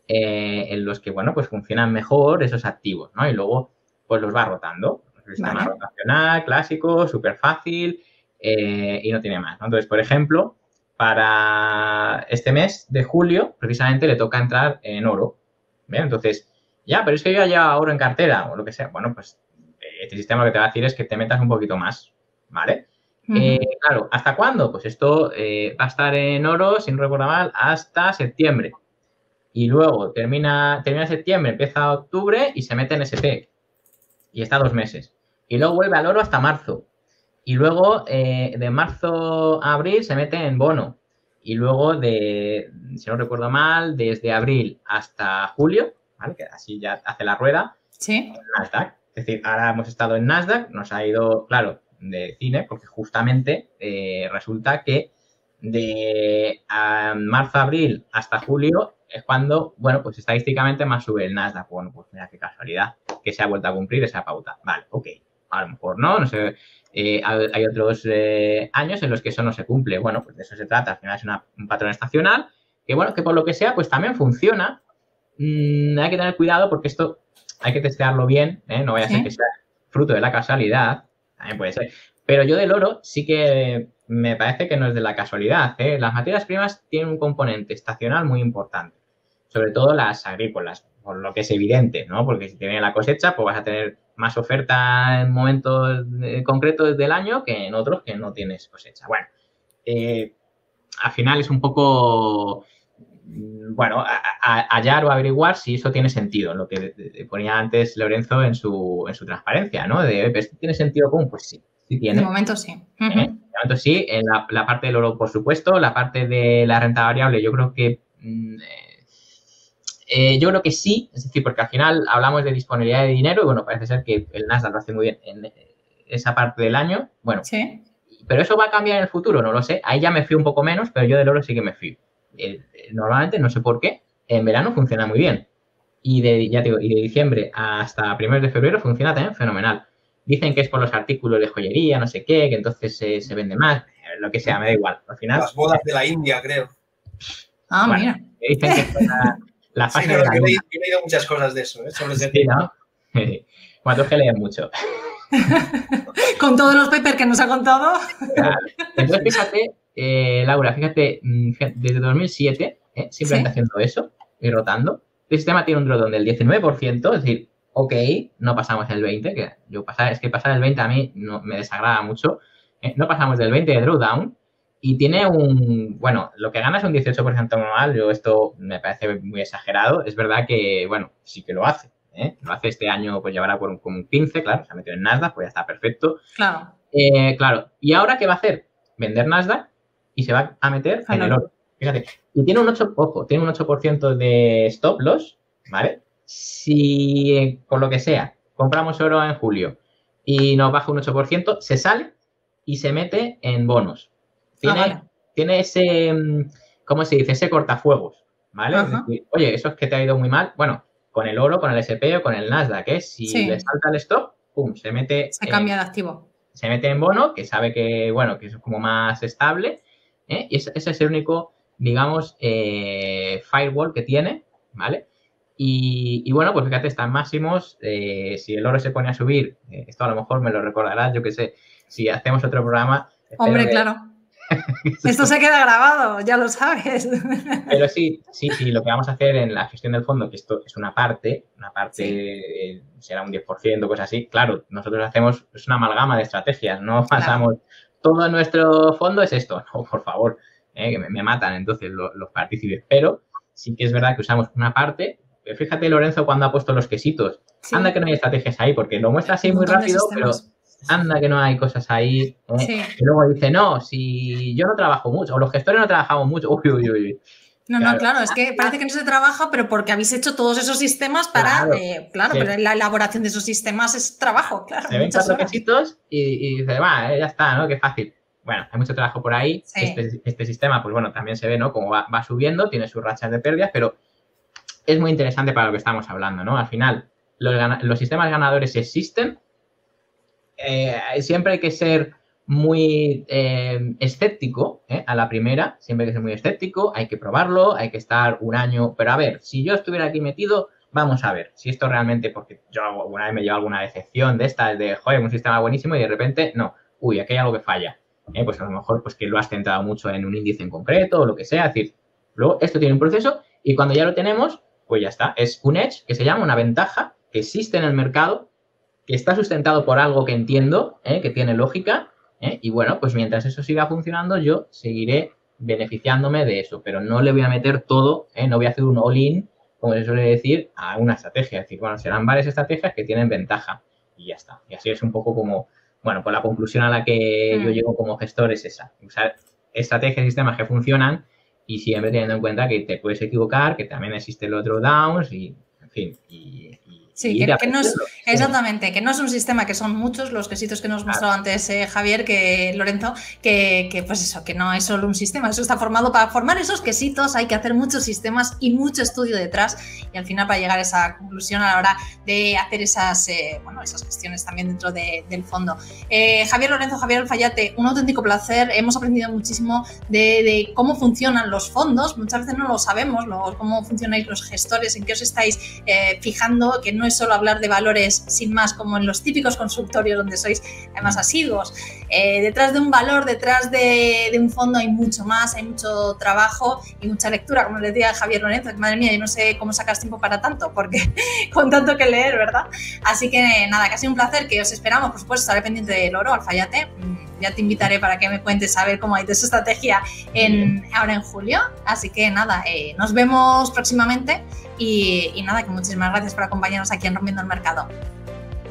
Speaker 3: en los que, bueno, pues funcionan mejor esos activos, ¿no? Y luego, pues los va rotando. El sistema rotacional, clásico, súper fácil y no tiene más, ¿no? Entonces, por ejemplo, para este mes de julio, precisamente le toca entrar en oro. ¿Bien? Entonces, pero es que yo ya llevo oro en cartera o lo que sea. Bueno, pues este sistema lo que te va a decir es que te metas un poquito más, ¿vale? Claro, ¿hasta cuándo? Pues esto va a estar en oro, si no recuerdo mal, hasta septiembre. Y luego termina septiembre, empieza octubre y se mete en SP. Y está 2 meses. Y luego vuelve al oro hasta marzo. Y luego, de marzo a abril, se mete en bono. Y luego, si no recuerdo mal, desde abril hasta julio, ¿vale? Que así ya hace la rueda,
Speaker 2: Sí.
Speaker 3: en Nasdaq. Es decir, ahora hemos estado en Nasdaq, nos ha ido, claro, de cine, porque justamente resulta que de marzo, abril hasta julio es cuando, bueno, pues estadísticamente más sube el Nasdaq. Bueno, pues mira qué casualidad que se ha vuelto a cumplir esa pauta. Vale, ok. A lo mejor no sé. Hay otros años en los que eso no se cumple. Bueno, pues de eso se trata. Al final es un patrón estacional que, bueno, que por lo que sea, pues también funciona. Hay que tener cuidado porque esto hay que testearlo bien, ¿eh? No vaya a ser que sea fruto de la casualidad. También puede ser. Pero yo del oro sí que me parece que no es de la casualidad, ¿eh? Las materias primas tienen un componente estacional muy importante. Sobre todo las agrícolas, por lo que es evidente, ¿no? Porque si te viene la cosecha, pues vas a tener más oferta en momentos concretos del año que en otros que no tienes cosecha. Bueno, al final es un poco, bueno, hallar o averiguar si eso tiene sentido, lo que ponía antes Lorenzo en su transparencia, ¿no? ¿Tiene sentido común? Pues sí, sí tiene.
Speaker 2: De momento sí.
Speaker 3: De momento sí, en la parte del oro, por supuesto, la parte de la renta variable, yo creo que sí, es decir, porque al final hablamos de disponibilidad de dinero y, bueno, parece ser que el Nasdaq lo hace muy bien en esa parte del año. Bueno,
Speaker 2: sí.
Speaker 3: Pero eso va a cambiar en el futuro, no lo sé. Ahí ya me fío un poco menos, pero yo del oro sí que me fío. Normalmente, no sé por qué, en verano funciona muy bien. Y de diciembre hasta primeros de febrero funciona también fenomenal. Dicen que es por los artículos de joyería, no sé qué, que entonces se vende más, lo que sea, me da igual. Al final,
Speaker 4: las bodas de la India, creo.
Speaker 2: Ah, bueno, mira.
Speaker 3: Dicen que es la fase de la
Speaker 4: yo he leído muchas cosas de eso, sobre ese
Speaker 3: tema. Sí, ¿no? Bueno, tú es que lees mucho.
Speaker 2: Con todos los papers que nos ha contado.
Speaker 3: Claro. Entonces, fíjate, Laura, fíjate, desde 2007, simplemente haciendo eso y rotando, el sistema tiene un drawdown del 19%, es decir, ok, no pasamos el 20%, que pasar el 20% a mí no, me desagrada mucho, no pasamos del 20% de drawdown y tiene bueno, lo que gana es un 18% anual, yo esto me parece muy exagerado, es verdad que, bueno, sí que lo hace. Lo hace este año, pues llevará por un 15, claro, se ha metido en Nasdaq, pues ya está perfecto.
Speaker 2: Claro.
Speaker 3: Claro. ¿Y ahora qué va a hacer? Vender Nasdaq y se va a meter en el oro. Fíjate. Y tiene un 8% de stop loss, ¿vale? Si, por lo que sea, compramos oro en julio y nos baja un 8%, se sale y se mete en bonos. Tiene ese, ¿cómo se dice? Ese cortafuegos, ¿vale? Es decir, oye, eso es que te ha ido muy mal. Bueno, con el oro, con el SP o con el Nasdaq, si le salta el stop, pum, se mete.
Speaker 2: Se cambia de activo.
Speaker 3: Se mete en bono, que sabe que, bueno, que es como más estable, y ese es el único, digamos, firewall que tiene, ¿vale? Y bueno, pues fíjate, están máximos. Si el oro se pone a subir, esto a lo mejor me lo recordarás, yo qué sé, si hacemos otro programa.
Speaker 2: Hombre, claro. Esto se queda grabado, ya lo sabes.
Speaker 3: Pero sí, lo que vamos a hacer en la gestión del fondo, que esto es una parte será un 10%, pues así. Claro, nosotros hacemos, es una amalgama de estrategias, no pasamos, todo nuestro fondo es esto. No, por favor, que me matan entonces los partícipes. Pero sí que es verdad que usamos una parte. Fíjate, Lorenzo, cuando ha puesto los quesitos. Sí. Anda que no hay estrategias ahí, porque lo muestra así muy rápido, pero anda que no hay cosas ahí.
Speaker 2: Sí.
Speaker 3: Y luego dice, no, si yo no trabajo mucho, o los gestores no trabajamos mucho. Uy.
Speaker 2: No, claro, es que parece que no se trabaja, pero porque habéis hecho todos esos sistemas para, pero la elaboración de esos sistemas es trabajo, claro.
Speaker 3: Se ven 4 quesitos y dice, ya está, ¿no? Qué fácil. Bueno, hay mucho trabajo por ahí. Sí. Este sistema, pues bueno, también se ve, ¿no? Como va subiendo, tiene sus rachas de pérdidas, pero es muy interesante para lo que estamos hablando, ¿no? Al final, los sistemas ganadores existen. Siempre hay que ser muy escéptico a la primera, siempre hay que ser muy escéptico, hay que probarlo, hay que estar un año, pero a ver, si yo estuviera aquí metido, vamos a ver si esto realmente, porque yo alguna vez me llevo alguna decepción de estas, de joder, un sistema buenísimo y de repente, no, aquí hay algo que falla, pues a lo mejor pues que lo has centrado mucho en un índice en concreto o lo que sea, es decir, luego esto tiene un proceso y cuando ya lo tenemos, pues ya está, es un edge que se llama una ventaja que existe en el mercado, que está sustentado por algo que entiendo, que tiene lógica, y bueno, pues mientras eso siga funcionando, yo seguiré beneficiándome de eso, pero no le voy a meter todo, no voy a hacer un all-in, como se suele decir, a una estrategia. Es decir, bueno, serán varias estrategias que tienen ventaja y ya está. Y así es un poco como, bueno, pues la conclusión a la que yo llego como gestor es esa, usar estrategias y sistemas que funcionan y siempre teniendo en cuenta que te puedes equivocar, que también existe el otro downs y, en fin,
Speaker 2: sí, que no es, exactamente, que no es un sistema, que son muchos los quesitos que nos mostró antes Javier, Lorenzo, que pues eso, que no es solo un sistema, eso está formado para formar esos quesitos, hay que hacer muchos sistemas y mucho estudio detrás, y al final para llegar a esa conclusión a la hora de hacer esas gestiones también dentro del fondo. Javier Lorenzo, Javier Alfayate, un auténtico placer, hemos aprendido muchísimo de cómo funcionan los fondos, muchas veces no lo sabemos, cómo funcionáis los gestores, en qué os estáis fijando, que no es solo hablar de valores sin más, como en los típicos consultorios donde sois además asiduos. Detrás de un valor, detrás de un fondo hay mucho más, hay mucho trabajo y mucha lectura, como les decía Javier Lorenzo, que madre mía, yo no sé cómo sacas tiempo para tanto, porque con tanto que leer, ¿verdad? Así que nada, que ha sido un placer, que os esperamos, por supuesto, estaré pendiente del oro, Alfayate. Ya te invitaré para que me cuentes a ver cómo ha ido su estrategia ahora en julio. Así que nada, nos vemos próximamente y nada, que muchísimas gracias por acompañarnos aquí en Rompiendo el Mercado.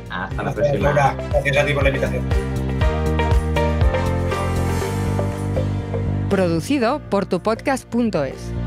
Speaker 3: Hasta la próxima.
Speaker 4: Laura, gracias a ti por la invitación.
Speaker 1: Producido por tupodcast.es.